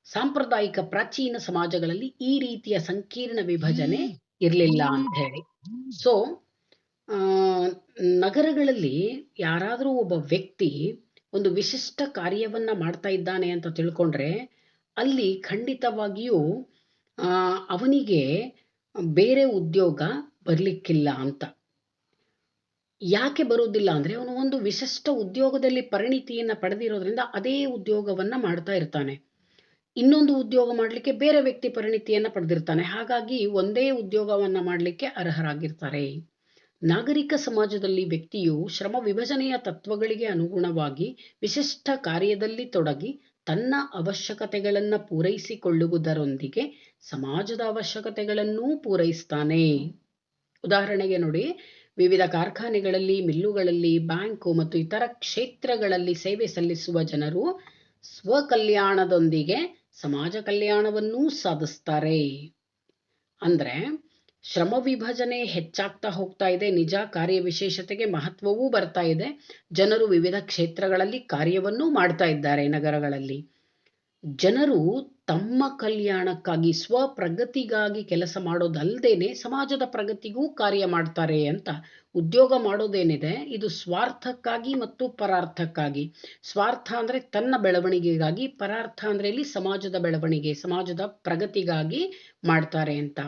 ಸಾಂಪ್ರದಾಯಿಕ ಪ್ರಾಚೀನ ಸಮಾಜಗಳಲ್ಲಿ ಈ ರೀತಿಯ ಸಂಕೀರ್ಣ ವಿಭಜನೆ ಇರಲಿಲ್ಲ ಅಂತ ಹೇಳಿ. ಸೊ ನಗರಗಳಲ್ಲಿ ಯಾರಾದರೂ ಒಬ್ಬ ವ್ಯಕ್ತಿ ಒಂದು ವಿಶಿಷ್ಟ ಕಾರ್ಯವನ್ನ ಮಾಡ್ತಾ ಇದ್ದಾನೆ ಅಂತ ತಿಳ್ಕೊಂಡ್ರೆ ಅಲ್ಲಿ ಖಂಡಿತವಾಗಿಯೂ ಅವನಿಗೆ ಬೇರೆ ಉದ್ಯೋಗ ಬರ್ಲಿಕ್ಕಿಲ್ಲ ಅಂತ. ಯಾಕೆ ಬರುವುದಿಲ್ಲ ಅಂದ್ರೆ ಅವನು ಒಂದು ವಿಶಿಷ್ಟ ಉದ್ಯೋಗದಲ್ಲಿ ಪರಿಣಿತಿಯನ್ನ ಪಡೆದಿರೋದ್ರಿಂದ ಅದೇ ಉದ್ಯೋಗವನ್ನ ಮಾಡ್ತಾ ಇರ್ತಾನೆ. ಇನ್ನೊಂದು ಉದ್ಯೋಗ ಮಾಡಲಿಕ್ಕೆ ಬೇರೆ ವ್ಯಕ್ತಿ ಪರಿಣಿತಿಯನ್ನ ಪಡೆದಿರ್ತಾನೆ. ಹಾಗಾಗಿ ಒಂದೇ ಉದ್ಯೋಗವನ್ನ ಮಾಡಲಿಕ್ಕೆ ಅರ್ಹರಾಗಿರ್ತಾರೆ. ನಾಗರಿಕ ಸಮಾಜದಲ್ಲಿ ವ್ಯಕ್ತಿಯು ಶ್ರಮ ವಿಭಜನೆಯ ತತ್ವಗಳಿಗೆ ಅನುಗುಣವಾಗಿ ವಿಶಿಷ್ಟ ಕಾರ್ಯದಲ್ಲಿ ತೊಡಗಿ ತನ್ನ ಅವಶ್ಯಕತೆಗಳನ್ನ ಪೂರೈಸಿಕೊಳ್ಳುವುದರೊಂದಿಗೆ ಸಮಾಜದ ಅವಶ್ಯಕತೆಗಳನ್ನೂ ಪೂರೈಸ್ತಾನೆ. ಉದಾಹರಣೆಗೆ ನೋಡಿ, ವಿವಿಧ ಕಾರ್ಖಾನೆಗಳಲ್ಲಿ, ಮಿಲ್ಲುಗಳಲ್ಲಿ, ಬ್ಯಾಂಕು ಮತ್ತು ಇತರ ಕ್ಷೇತ್ರಗಳಲ್ಲಿ ಸೇವೆ ಸಲ್ಲಿಸುವ ಜನರು ಸ್ವಕಲ್ಯಾಣದೊಂದಿಗೆ ಸಮಾಜ ಕಲ್ಯಾಣವನ್ನೂ ಸಾಧಿಸ್ತಾರೆ. ಅಂದ್ರೆ ಶ್ರಮ ವಿಭಜನೆ ಹೆಚ್ಚಾಗ್ತಾ ಹೋಗ್ತಾ ಇದೆ, ನಿಜ. ಕಾರ್ಯ ವಿಶೇಷತೆಗೆ ಮಹತ್ವವೂ ಬರ್ತಾ ಇದೆ. ಜನರು ವಿವಿಧ ಕ್ಷೇತ್ರಗಳಲ್ಲಿ ಕಾರ್ಯವನ್ನೂ ಮಾಡ್ತಾ ಇದ್ದಾರೆ. ನಗರಗಳಲ್ಲಿ ಜನರು ತಮ್ಮ ಕಲ್ಯಾಣಕ್ಕಾಗಿ, ಸ್ವಪ್ರಗತಿಗಾಗಿ ಕೆಲಸ ಮಾಡೋದಲ್ದೇನೆ ಸಮಾಜದ ಪ್ರಗತಿಗೂ ಕಾರ್ಯ ಮಾಡ್ತಾರೆ ಅಂತ. ಉದ್ಯೋಗ ಮಾಡೋದೇನಿದೆ ಇದು ಸ್ವಾರ್ಥಕ್ಕಾಗಿ ಮತ್ತು ಪರಾರ್ಥಕ್ಕಾಗಿ. ಸ್ವಾರ್ಥ ಅಂದ್ರೆ ತನ್ನ ಬೆಳವಣಿಗೆಗಾಗಿ, ಪರಾರ್ಥ ಅಂದ್ರೆ ಇಲ್ಲಿ ಸಮಾಜದ ಬೆಳವಣಿಗೆ, ಸಮಾಜದ ಪ್ರಗತಿಗಾಗಿ ಮಾಡ್ತಾರೆ ಅಂತ.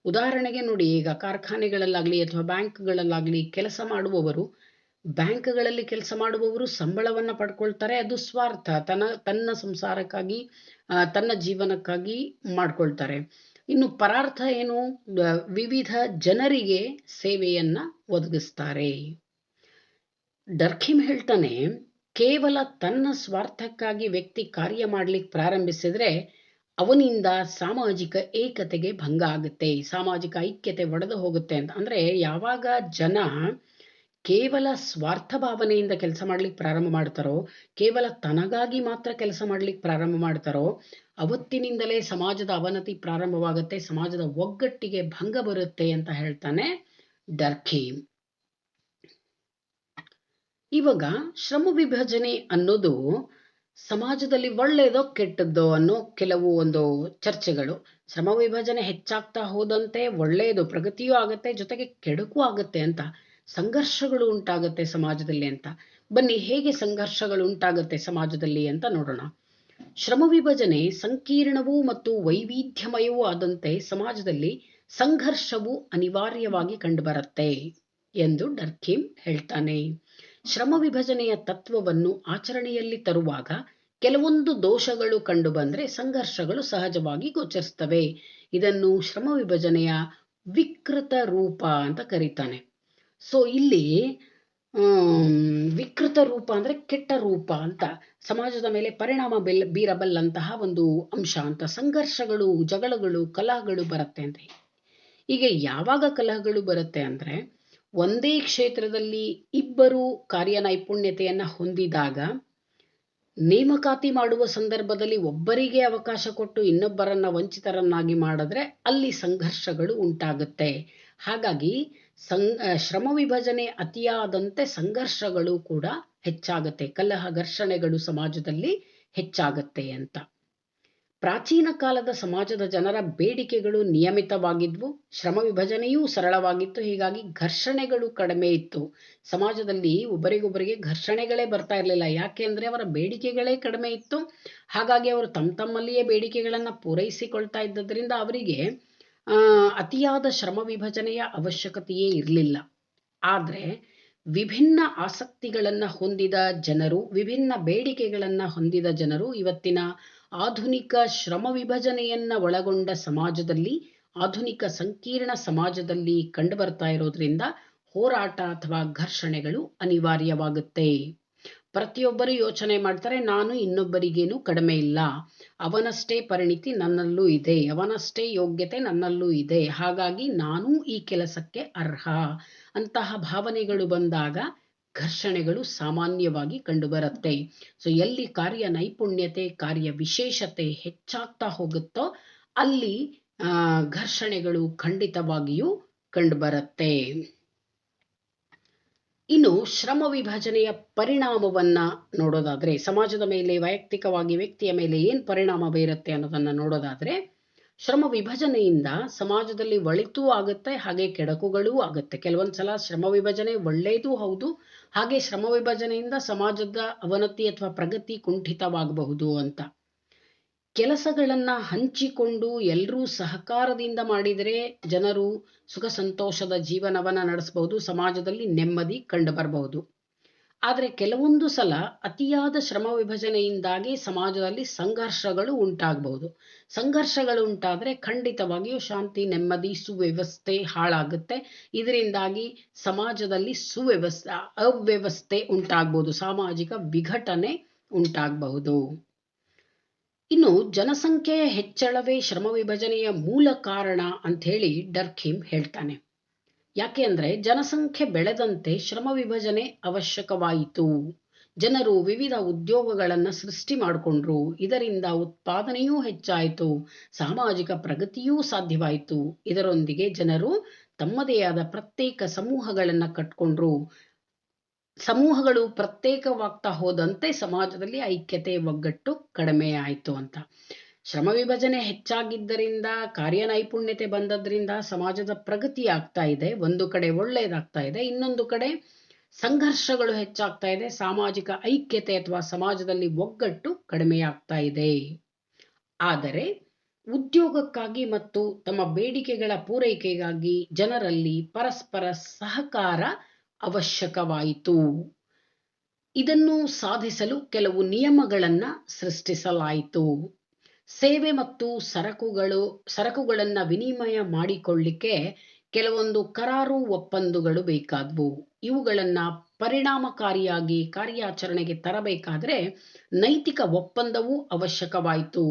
ಉದಾಹರಣೆಗೆ ನೋಡಿ, ಈಗ ಕಾರ್ಖಾನೆಗಳಲ್ಲಾಗ್ಲಿ ಅಥವಾ ಬ್ಯಾಂಕ್ಗಳಲ್ಲಾಗ್ಲಿ ಕೆಲಸ ಮಾಡುವವರು, ಬ್ಯಾಂಕ್ಗಳಲ್ಲಿ ಕೆಲಸ ಮಾಡುವವರು ಸಂಬಳವನ್ನ ಪಡ್ಕೊಳ್ತಾರೆ. ಅದು ಸ್ವಾರ್ಥ, ತನ್ನ ಸಂಸಾರಕ್ಕಾಗಿ, ತನ್ನ ಜೀವನಕ್ಕಾಗಿ ಮಾಡ್ಕೊಳ್ತಾರೆ. ಇನ್ನು ಪರಾರ್ಥ ಏನು? ವಿವಿಧ ಜನರಿಗೆ ಸೇವೆಯನ್ನ ಒದಗಿಸ್ತಾರೆ. ಡರ್ಖಿಮ್ ಹೇಳ್ತಾನೆ, ಕೇವಲ ತನ್ನ ಸ್ವಾರ್ಥಕ್ಕಾಗಿ ವ್ಯಕ್ತಿ ಕಾರ್ಯ ಮಾಡ್ಲಿಕ್ಕೆ ಪ್ರಾರಂಭಿಸಿದ್ರೆ ಅವನಿಂದ ಸಾಮಾಜಿಕ ಏಕತೆಗೆ ಭಂಗ ಆಗುತ್ತೆ, ಸಾಮಾಜಿಕ ಐಕ್ಯತೆ ಒಡೆದು ಹೋಗುತ್ತೆ ಅಂತ. ಅಂದ್ರೆ ಯಾವಾಗ ಜನ ಕೇವಲ ಸ್ವಾರ್ಥ ಭಾವನೆಯಿಂದ ಕೆಲಸ ಮಾಡ್ಲಿಕ್ಕೆ ಪ್ರಾರಂಭ ಮಾಡ್ತಾರೋ, ಕೇವಲ ತನಗಾಗಿ ಮಾತ್ರ ಕೆಲಸ ಮಾಡ್ಲಿಕ್ಕೆ ಪ್ರಾರಂಭ ಮಾಡ್ತಾರೋ, ಅವತ್ತಿನಿಂದಲೇ ಸಮಾಜದ ಅವನತಿ ಪ್ರಾರಂಭವಾಗುತ್ತೆ, ಸಮಾಜದ ಒಗ್ಗಟ್ಟಿಗೆ ಭಂಗ ಬರುತ್ತೆ ಅಂತ ಹೇಳ್ತಾನೆ ಡರ್ಖೀಮ್. ಇವಾಗ ಶ್ರಮ ವಿಭಜನೆ ಅನ್ನೋದು ಸಮಾಜದಲ್ಲಿ ಒಳ್ಳೆಯದೋ ಕೆಟ್ಟದ್ದೋ ಅನ್ನೋ ಕೆಲವು ಒಂದು ಚರ್ಚೆಗಳು. ಶ್ರಮ ವಿಭಜನೆ ಹೆಚ್ಚಾಗ್ತಾ ಹೋದಂತೆ ಒಳ್ಳೆಯದು, ಪ್ರಗತಿಯೂ ಆಗುತ್ತೆ, ಜೊತೆಗೆ ಕೆಡುಕು ಆಗುತ್ತೆ ಅಂತ. ಸಂಘರ್ಷಗಳು ಉಂಟಾಗುತ್ತೆ ಸಮಾಜದಲ್ಲಿ ಅಂತ. ಬನ್ನಿ, ಹೇಗೆ ಸಂಘರ್ಷಗಳು ಉಂಟಾಗುತ್ತೆ ಸಮಾಜದಲ್ಲಿ ಅಂತ ನೋಡೋಣ. ಶ್ರಮ ವಿಭಜನೆ ಸಂಕೀರ್ಣವೂ ಮತ್ತು ವೈವಿಧ್ಯಮಯವೂ ಆದಂತೆ ಸಮಾಜದಲ್ಲಿ ಸಂಘರ್ಷವು ಅನಿವಾರ್ಯವಾಗಿ ಕಂಡುಬರುತ್ತೆ ಎಂದು ಡರ್ಖೀಮ್ ಹೇಳ್ತಾನೆ. ಶ್ರಮ ವಿಭಜನೆಯ ತತ್ವವನ್ನು ಆಚರಣೆಯಲ್ಲಿ ತರುವಾಗ ಕೆಲವೊಂದು ದೋಷಗಳು ಕಂಡುಬಂದ್ರೆ ಸಂಘರ್ಷಗಳು ಸಹಜವಾಗಿ ಗೋಚರಿಸ್ತವೆ. ಇದನ್ನು ಶ್ರಮ ವಿಭಜನೆಯ ವಿಕೃತ ರೂಪ ಅಂತ ಕರೀತಾನೆ. ಸೊ ಇಲ್ಲಿ ವಿಕೃತ ರೂಪ ಅಂದ್ರೆ ಕೆಟ್ಟ ರೂಪ ಅಂತ, ಸಮಾಜದ ಮೇಲೆ ಪರಿಣಾಮ ಬೀರಬಲ್ಲಂತಹ ಒಂದು ಅಂಶ ಅಂತ. ಸಂಘರ್ಷಗಳು, ಜಗಳಗಳು, ಕಲಹಗಳು ಬರುತ್ತೆ ಅಂತ. ಈಗ ಯಾವಾಗ ಕಲಹಗಳು ಬರುತ್ತೆ ಅಂದ್ರೆ, ಒಂದೇ ಕ್ಷೇತ್ರದಲ್ಲಿ ಇಬ್ಬರು ಕಾರ್ಯ ನೈಪುಣ್ಯತೆಯನ್ನ ಹೊಂದಿದಾಗ ನೇಮಕಾತಿ ಮಾಡುವ ಸಂದರ್ಭದಲ್ಲಿ ಒಬ್ಬರಿಗೆ ಅವಕಾಶ ಕೊಟ್ಟು ಇನ್ನೊಬ್ಬರನ್ನ ವಂಚಿತರನ್ನಾಗಿ ಮಾಡಿದ್ರೆ ಅಲ್ಲಿ ಸಂಘರ್ಷಗಳು ಉಂಟಾಗುತ್ತೆ. ಹಾಗಾಗಿ ಶ್ರಮ ವಿಭಜನೆ ಅತಿಯಾದಂತೆ ಸಂಘರ್ಷಗಳು ಕೂಡ ಹೆಚ್ಚಾಗುತ್ತೆ, ಕಲಹ ಘರ್ಷಣೆಗಳು ಸಮಾಜದಲ್ಲಿ ಹೆಚ್ಚಾಗತ್ತೆ ಅಂತ. ಪ್ರಾಚೀನ ಕಾಲದ ಸಮಾಜದ ಜನರ ಬೇಡಿಕೆಗಳು ನಿಯಮಿತವಾಗಿದ್ವು, ಶ್ರಮ ವಿಭಜನೆಯೂ ಸರಳವಾಗಿತ್ತು. ಹೀಗಾಗಿ ಘರ್ಷಣೆಗಳು ಕಡಿಮೆ ಇತ್ತು. ಸಮಾಜದಲ್ಲಿ ಒಬ್ಬರಿಗೊಬ್ಬರಿಗೆ ಘರ್ಷಣೆಗಳೇ ಬರ್ತಾ ಇರಲಿಲ್ಲ. ಯಾಕೆ ಅಂದ್ರೆ ಅವರ ಬೇಡಿಕೆಗಳೇ ಕಡಿಮೆ ಇತ್ತು. ಹಾಗಾಗಿ ಅವರು ತಮ್ಮಲ್ಲಿಯೇ ಬೇಡಿಕೆಗಳನ್ನ ಪೂರೈಸಿಕೊಳ್ತಾ ಇದ್ದದ್ರಿಂದ ಅವರಿಗೆ ಅತಿಯಾದ ಶ್ರಮ ವಿಭಜನೆಯ ಅವಶ್ಯಕತೆಯೇ ಇರಲಿಲ್ಲ. ಆದ್ರೆ ವಿಭಿನ್ನ ಆಸಕ್ತಿಗಳನ್ನ ಹೊಂದಿದ ಜನರು, ವಿಭಿನ್ನ ಬೇಡಿಕೆಗಳನ್ನ ಹೊಂದಿದ ಜನರು ಇವತ್ತಿನ ಆಧುನಿಕ ಶ್ರಮ ವಿಭಜನೆಯನ್ನ ಒಳಗೊಂಡ ಸಮಾಜದಲ್ಲಿ, ಆಧುನಿಕ ಸಂಕೀರ್ಣ ಸಮಾಜದಲ್ಲಿ ಕಂಡುಬರ್ತಾ ಇರೋದ್ರಿಂದ ಹೋರಾಟ ಅಥವಾ ಘರ್ಷಣೆಗಳು ಅನಿವಾರ್ಯವಾಗುತ್ತೆ. ಪ್ರತಿಯೊಬ್ಬರು ಯೋಚನೆ ಮಾಡ್ತಾರೆ, ನಾನು ಇನ್ನೊಬ್ಬರಿಗೇನು ಕಡಿಮೆ ಇಲ್ಲ, ಅವನಷ್ಟೇ ಪರಿಣಿತಿ ನನ್ನಲ್ಲೂ ಇದೆ, ಅವನಷ್ಟೇ ಯೋಗ್ಯತೆ ನನ್ನಲ್ಲೂ ಇದೆ, ಹಾಗಾಗಿ ನಾನು ಈ ಕೆಲಸಕ್ಕೆ ಅರ್ಹ ಅಂತಹ ಭಾವನೆಗಳು ಬಂದಾಗ ಘರ್ಷಣೆಗಳು ಸಾಮಾನ್ಯವಾಗಿ ಕಂಡುಬರುತ್ತೆ. ಸೊ ಎಲ್ಲಿ ಕಾರ್ಯ ನೈಪುಣ್ಯತೆ, ಕಾರ್ಯ ವಿಶೇಷತೆ ಹೆಚ್ಚಾಗ್ತಾ ಹೋಗುತ್ತೋ ಅಲ್ಲಿ ಘರ್ಷಣೆಗಳು ಖಂಡಿತವಾಗಿಯೂ ಕಂಡುಬರುತ್ತೆ. ಇನ್ನು ಶ್ರಮ ವಿಭಜನೆಯ ಪರಿಣಾಮವನ್ನ ನೋಡೋದಾದ್ರೆ, ಸಮಾಜದ ಮೇಲೆ, ವೈಯಕ್ತಿಕವಾಗಿ ವ್ಯಕ್ತಿಯ ಮೇಲೆ ಏನು ಪರಿಣಾಮ ಬೀರುತ್ತೆ ಅನ್ನೋದನ್ನ ನೋಡೋದಾದ್ರೆ, ಶ್ರಮ ವಿಭಜನೆಯಿಂದ ಸಮಾಜದಲ್ಲಿ ಒಳಿತೂ ಆಗುತ್ತೆ, ಹಾಗೆ ಕೆಡಕುಗಳೂ ಆಗುತ್ತೆ. ಕೆಲವೊಂದ್ಸಲ ಶ್ರಮ ವಿಭಜನೆ ಒಳ್ಳೆಯದೂ ಹೌದು, ಹಾಗೆ ಶ್ರಮ ವಿಭಜನೆಯಿಂದ ಸಮಾಜದ ಅವನತಿ ಅಥವಾ ಪ್ರಗತಿ ಕುಂಠಿತವಾಗಬಹುದು ಅಂತ. ಕೆಲಸಗಳನ್ನ ಹಂಚಿಕೊಂಡು ಎಲ್ಲರೂ ಸಹಕಾರದಿಂದ ಮಾಡಿದರೆ ಜನರು ಸುಖ ಸಂತೋಷದ ಜೀವನವನ್ನ ನಡೆಸಬಹುದು, ಸಮಾಜದಲ್ಲಿ ನೆಮ್ಮದಿ ಕಂಡು ಬರಬಹುದು. ಆದರೆ ಕೆಲವೊಂದು ಸಲ ಅತಿಯಾದ ಶ್ರಮ ವಿಭಜನೆಯಿಂದಾಗಿ ಸಮಾಜದಲ್ಲಿ ಸಂಘರ್ಷಗಳು ಉಂಟಾಗಬಹುದು. ಸಂಘರ್ಷಗಳು ಉಂಟಾದರೆ ಖಂಡಿತವಾಗಿಯೂ ಶಾಂತಿ, ನೆಮ್ಮದಿ, ಸುವ್ಯವಸ್ಥೆ ಹಾಳಾಗುತ್ತೆ. ಇದರಿಂದಾಗಿ ಸಮಾಜದಲ್ಲಿ ಅವ್ಯವಸ್ಥೆ ಉಂಟಾಗಬಹುದು, ಸಾಮಾಜಿಕ ವಿಘಟನೆ ಉಂಟಾಗಬಹುದು. ಇನ್ನು ಜನಸಂಖ್ಯೆಯ ಹೆಚ್ಚಳವೇ ಶ್ರಮ ವಿಭಜನೆಯ ಮೂಲ ಕಾರಣ ಅಂಥೇಳಿ ಡರ್ಖೀಮ್ ಹೇಳ್ತಾನೆ. ಯಾಕೆ ಅಂದರೆ ಜನಸಂಖ್ಯೆ ಬೆಳೆದಂತೆ ಶ್ರಮ ವಿಭಜನೆ ಅವಶ್ಯಕವಾಯಿತು. ಜನರು ವಿವಿಧ ಉದ್ಯೋಗಗಳನ್ನು ಸೃಷ್ಟಿ ಮಾಡಿಕೊಂಡ್ರು, ಇದರಿಂದ ಉತ್ಪಾದನೆಯೂ ಹೆಚ್ಚಾಯಿತು, ಸಾಮಾಜಿಕ ಪ್ರಗತಿಯೂ ಸಾಧ್ಯವಾಯಿತು. ಇದರೊಂದಿಗೆ ಜನರು ತಮ್ಮದೇ ಆದ ಪ್ರತ್ಯೇಕ ಸಮೂಹಗಳನ್ನು ಕಟ್ಕೊಂಡ್ರು. ಸಮೂಹಗಳು ಪ್ರತ್ಯೇಕವಾಗ್ತಾ ಹೋದಂತೆ ಸಮಾಜದಲ್ಲಿ ಐಕ್ಯತೆ, ಒಗ್ಗಟ್ಟು ಕಡಿಮೆ ಆಯಿತು ಅಂತ. ಶ್ರಮ ವಿಭಜನೆ ಹೆಚ್ಚಾಗಿದ್ದರಿಂದ, ಕಾರ್ಯನೈಪುಣ್ಯತೆ ಬಂದದ್ರಿಂದ ಸಮಾಜದ ಪ್ರಗತಿ ಆಗ್ತಾ ಇದೆ, ಒಂದು ಕಡೆ ಒಳ್ಳೆಯದಾಗ್ತಾ ಇದೆ, ಇನ್ನೊಂದು ಕಡೆ ಸಂಘರ್ಷಗಳು ಹೆಚ್ಚಾಗ್ತಾ ಇದೆ, ಸಾಮಾಜಿಕ ಐಕ್ಯತೆ ಅಥವಾ ಸಮಾಜದಲ್ಲಿ ಒಗ್ಗಟ್ಟು ಕಡಿಮೆಯಾಗ್ತಾ ಇದೆ. ಆದರೆ ಉದ್ಯೋಗಕ್ಕಾಗಿ ಮತ್ತು ತಮ್ಮ ಬೇಡಿಕೆಗಳ ಪೂರೈಕೆಗಾಗಿ ಜನರಲ್ಲಿ ಪರಸ್ಪರ ಸಹಕಾರ ಅವಶ್ಯಕವಾಯಿತು. ಇದನ್ನು ಸಾಧಿಸಲು ಕೆಲವು ನಿಯಮಗಳನ್ನು ಸೃಷ್ಟಿಸಲಾಯಿತು. ಸೇವೆ ಮತ್ತು ಸರಕುಗಳನ್ನು ವಿನಿಮಯ ಮಾಡಿಕೊಳ್ಳಿಕ್ಕೆ ಕೆಲವೊಂದು ಕರಾರು ಒಪ್ಪಂದಗಳು ಬೇಕಾದವು. ಇವುಗಳನ್ನು ಪರಿಣಾಮಕಾರಿಯಾಗಿ ಕಾರ್ಯಾಚರಣೆಗೆ ತರಬೇಕಾದ್ರೆ ನೈತಿಕ ಒಪ್ಪಂದವೂ ಅವಶ್ಯಕವಾಯಿತು.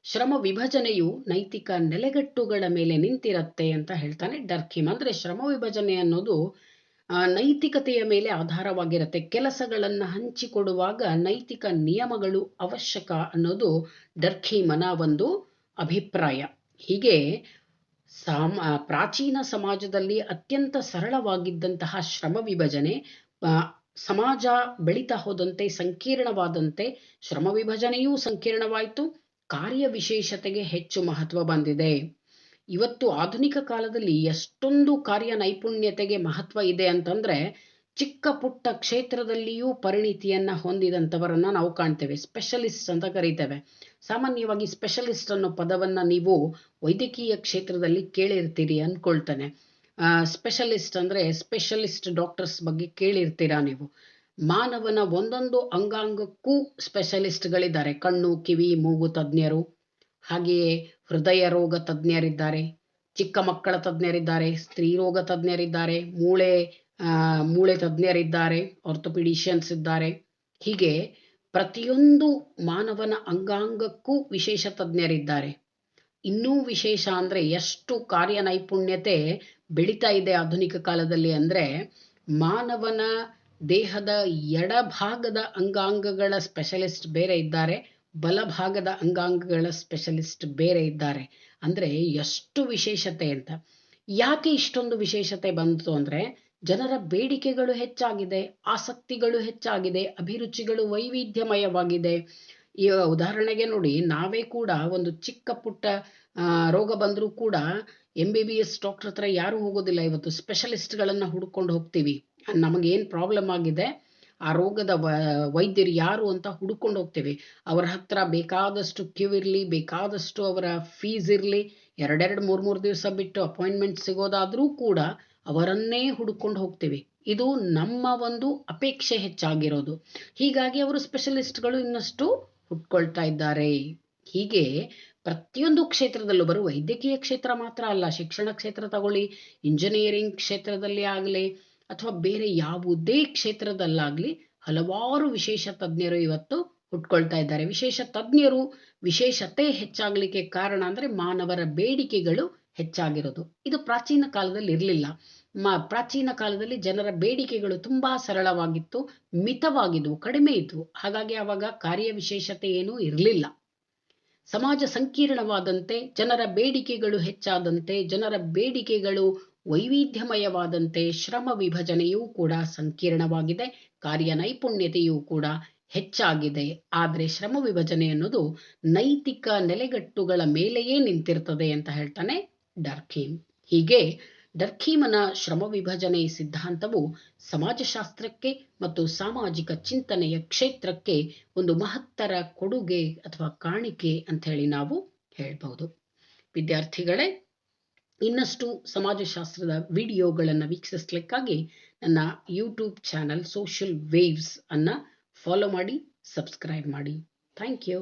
ಶ್ರಮ ವಿಭಜನೆಯು ನೈತಿಕ ನೆಲೆಗಟ್ಟುಗಳ ಮೇಲೆ ನಿಂತಿರುತ್ತೆ ಅಂತ ಹೇಳ್ತಾನೆ ಡರ್ಖೀಮ್. ಅಂದರೆ ಶ್ರಮ ವಿಭಜನೆ ಅನ್ನೋದು ನೈತಿಕತೆಯ ಮೇಲೆ ಆಧಾರವಾಗಿರುತ್ತೆ. ಕೆಲಸಗಳನ್ನು ಹಂಚಿಕೊಡುವಾಗ ನೈತಿಕ ನಿಯಮಗಳು ಅವಶ್ಯಕ ಅನ್ನೋದು ಡರ್ಖೀಮನ ಒಂದು ಅಭಿಪ್ರಾಯ. ಹೀಗೆ ಪ್ರಾಚೀನ ಸಮಾಜದಲ್ಲಿ ಅತ್ಯಂತ ಸರಳವಾಗಿದ್ದಂತಹ ಶ್ರಮ ವಿಭಜನೆ ಸಮಾಜ ಬೆಳೀತಾ ಹೋದಂತೆ ಸಂಕೀರ್ಣವಾದಂತೆ ಶ್ರಮ ವಿಭಜನೆಯೂ ಸಂಕೀರ್ಣವಾಯಿತು, ಕಾರ್ಯ ವಿಶೇಷತೆಗೆ ಹೆಚ್ಚು ಮಹತ್ವ ಬಂದಿದೆ. ಇವತ್ತು ಆಧುನಿಕ ಕಾಲದಲ್ಲಿ ಎಷ್ಟೊಂದು ಕಾರ್ಯ ನೈಪುಣ್ಯತೆಗೆ ಮಹತ್ವ ಇದೆ ಅಂತಂದ್ರೆ, ಚಿಕ್ಕ ಪುಟ್ಟ ಕ್ಷೇತ್ರದಲ್ಲಿಯೂ ಪರಿಣಿತಿಯನ್ನ ಹೊಂದಿದಂಥವರನ್ನ ನಾವು ಕಾಣ್ತೇವೆ, ಸ್ಪೆಷಲಿಸ್ಟ್ ಅಂತ ಕರೀತೇವೆ. ಸಾಮಾನ್ಯವಾಗಿ ಸ್ಪೆಷಲಿಸ್ಟ್ ಅನ್ನೋ ಪದವನ್ನ ನೀವು ವೈದ್ಯಕೀಯ ಕ್ಷೇತ್ರದಲ್ಲಿ ಕೇಳಿರ್ತೀರಿ ಅನ್ಕೊಳ್ತಾನೆ. ಸ್ಪೆಷಲಿಸ್ಟ್ ಅಂದ್ರೆ ಸ್ಪೆಷಲಿಸ್ಟ್ ಡಾಕ್ಟರ್ಸ್ ಬಗ್ಗೆ ಕೇಳಿರ್ತೀರಾ ನೀವು. ಮಾನವನ ಒಂದೊಂದು ಅಂಗಾಂಗಕ್ಕೂ ಸ್ಪೆಷಲಿಸ್ಟ್ಗಳಿದ್ದಾರೆ. ಕಣ್ಣು, ಕಿವಿ, ಮೂಗು ತಜ್ಞರು, ಹಾಗೆಯೇ ಹೃದಯ ರೋಗ ತಜ್ಞರಿದ್ದಾರೆ, ಚಿಕ್ಕ ಮಕ್ಕಳ ತಜ್ಞರಿದ್ದಾರೆ, ಸ್ತ್ರೀ ರೋಗ ತಜ್ಞರಿದ್ದಾರೆ, ಮೂಳೆ ತಜ್ಞರಿದ್ದಾರೆ, ಆರ್ಥೋಪಿಡಿಷಿಯನ್ಸ್ ಇದ್ದಾರೆ. ಹೀಗೆ ಪ್ರತಿಯೊಂದು ಮಾನವನ ಅಂಗಾಂಗಕ್ಕೂ ವಿಶೇಷ ತಜ್ಞರಿದ್ದಾರೆ. ಇನ್ನೂ ವಿಶೇಷ ಅಂದರೆ ಎಷ್ಟು ಕಾರ್ಯ ನೈಪುಣ್ಯತೆ ಬೆಳೀತಾ ಇದೆ ಆಧುನಿಕ ಕಾಲದಲ್ಲಿ ಅಂದರೆ, ಮಾನವನ ದೇಹದ ಎಡಭಾಗದ ಅಂಗಾಂಗಗಳ ಸ್ಪೆಷಲಿಸ್ಟ್ ಬೇರೆ ಇದ್ದಾರೆ, ಬಲಭಾಗದ ಅಂಗಾಂಗಗಳ ಸ್ಪೆಷಲಿಸ್ಟ್ ಬೇರೆ ಇದ್ದಾರೆ. ಅಂದರೆ ಎಷ್ಟು ವಿಶೇಷತೆ ಅಂತ. ಯಾಕೆ ಇಷ್ಟೊಂದು ವಿಶೇಷತೆ ಬಂತು ಅಂದರೆ, ಜನರ ಬೇಡಿಕೆಗಳು ಹೆಚ್ಚಾಗಿದೆ, ಆಸಕ್ತಿಗಳು ಹೆಚ್ಚಾಗಿದೆ, ಅಭಿರುಚಿಗಳು ವೈವಿಧ್ಯಮಯವಾಗಿದೆ. ಈ ಉದಾಹರಣೆಗೆ ನೋಡಿ, ನಾವೇ ಕೂಡ ಒಂದು ಚಿಕ್ಕ ಪುಟ್ಟ ರೋಗ ಬಂದರೂ ಕೂಡ MBBS ಡಾಕ್ಟರ್ ಹತ್ರ ಯಾರೂ ಹೋಗೋದಿಲ್ಲ. ಇವತ್ತು ಸ್ಪೆಷಲಿಸ್ಟ್ಗಳನ್ನು ಹುಡ್ಕೊಂಡು ಹೋಗ್ತೀವಿ. ನಮಗೇನು ಪ್ರಾಬ್ಲಮ್ ಆಗಿದೆ, ಆ ರೋಗದ ವೈದ್ಯರು ಯಾರು ಅಂತ ಹುಡ್ಕೊಂಡು ಹೋಗ್ತೀವಿ. ಅವರ ಹತ್ರ ಬೇಕಾದಷ್ಟು ಕ್ಯೂ ಇರಲಿ, ಬೇಕಾದಷ್ಟು ಅವರ ಫೀಸ್ ಇರಲಿ, 2-3 ದಿವಸ ಬಿಟ್ಟು ಅಪಾಯಿಂಟ್ಮೆಂಟ್ ಸಿಗೋದಾದರೂ ಕೂಡ ಅವರನ್ನೇ ಹುಡ್ಕೊಂಡು ಹೋಗ್ತೀವಿ. ಇದು ನಮ್ಮ ಒಂದು ಅಪೇಕ್ಷೆ ಹೆಚ್ಚಾಗಿರೋದು. ಹೀಗಾಗಿ ಅವರು ಸ್ಪೆಷಲಿಸ್ಟ್ಗಳು ಇನ್ನಷ್ಟು ಹುಟ್ಕೊಳ್ತಾ ಇದ್ದಾರೆ. ಹೀಗೆ ಪ್ರತಿಯೊಂದು ಕ್ಷೇತ್ರದಲ್ಲೂ, ಬರುವ ವೈದ್ಯಕೀಯ ಕ್ಷೇತ್ರ ಮಾತ್ರ ಅಲ್ಲ, ಶಿಕ್ಷಣ ಕ್ಷೇತ್ರ ತಗೊಳ್ಳಿ, ಇಂಜಿನಿಯರಿಂಗ್ ಕ್ಷೇತ್ರದಲ್ಲಿ ಆಗಲಿ ಅಥವಾ ಬೇರೆ ಯಾವುದೇ ಕ್ಷೇತ್ರದಲ್ಲಾಗಲಿ ಹಲವಾರು ವಿಶೇಷ ತಜ್ಞರು ಇವತ್ತು ಹುಟ್ಕೊಳ್ತಾ ಇದ್ದಾರೆ. ವಿಶೇಷ ತಜ್ಞರು, ವಿಶೇಷತೆ ಹೆಚ್ಚಾಗಲಿಕ್ಕೆ ಕಾರಣ ಅಂದರೆ ಮಾನವರ ಬೇಡಿಕೆಗಳು ಹೆಚ್ಚಾಗಿರೋದು. ಇದು ಪ್ರಾಚೀನ ಕಾಲದಲ್ಲಿ ಇರಲಿಲ್ಲ. ಪ್ರಾಚೀನ ಕಾಲದಲ್ಲಿ ಜನರ ಬೇಡಿಕೆಗಳು ತುಂಬಾ ಸರಳವಾಗಿತ್ತು, ಮಿತವಾಗಿದ್ವು, ಕಡಿಮೆ ಇದ್ವು. ಹಾಗಾಗಿ ಆವಾಗ ಕಾರ್ಯ ವಿಶೇಷತೆ ಏನೂ ಇರಲಿಲ್ಲ. ಸಮಾಜ ಸಂಕೀರ್ಣವಾದಂತೆ, ಜನರ ಬೇಡಿಕೆಗಳು ಹೆಚ್ಚಾದಂತೆ, ಜನರ ಬೇಡಿಕೆಗಳು ವೈವಿಧ್ಯಮಯವಾದಂತೆ ಶ್ರಮ ವಿಭಜನೆಯೂ ಕೂಡ ಸಂಕೀರ್ಣವಾಗಿದೆ, ಕಾರ್ಯನೈಪುಣ್ಯತೆಯೂ ಕೂಡ ಹೆಚ್ಚಾಗಿದೆ. ಆದರೆ ಶ್ರಮ ವಿಭಜನೆ ಅನ್ನೋದು ನೈತಿಕ ನೆಲೆಗಟ್ಟುಗಳ ಮೇಲೆಯೇ ನಿಂತಿರ್ತದೆ ಅಂತ ಹೇಳ್ತಾನೆ ಡರ್ಕೀಮ್. ಹೀಗೆ ಡರ್ಕೀಮನ ಶ್ರಮ ವಿಭಜನೆ ಸಿದ್ಧಾಂತವು ಸಮಾಜಶಾಸ್ತ್ರಕ್ಕೆ ಮತ್ತು ಸಾಮಾಜಿಕ ಚಿಂತನೆಯ ಕ್ಷೇತ್ರಕ್ಕೆ ಒಂದು ಮಹತ್ತರ ಕೊಡುಗೆ ಅಥವಾ ಕಾಣಿಕೆ ಅಂತ ಹೇಳಿ ನಾವು ಹೇಳ್ಬಹುದು. ವಿದ್ಯಾರ್ಥಿಗಳೇ, ಇನ್ನಷ್ಟು ಸಮಾಜಶಾಸ್ತ್ರದ ವಿಡಿಯೋಗಳನ್ನು ವೀಕ್ಷಿಸಲಿಕ್ಕಾಗಿ ನನ್ನ ಯೂಟ್ಯೂಬ್ ಚಾನಲ್ ಸೋಷಿಯಲ್ ವೇವ್ಸ್ ಅನ್ನು ಫಾಲೋ ಮಾಡಿ, ಸಬ್ಸ್ಕ್ರೈಬ್ ಮಾಡಿ. Thank you.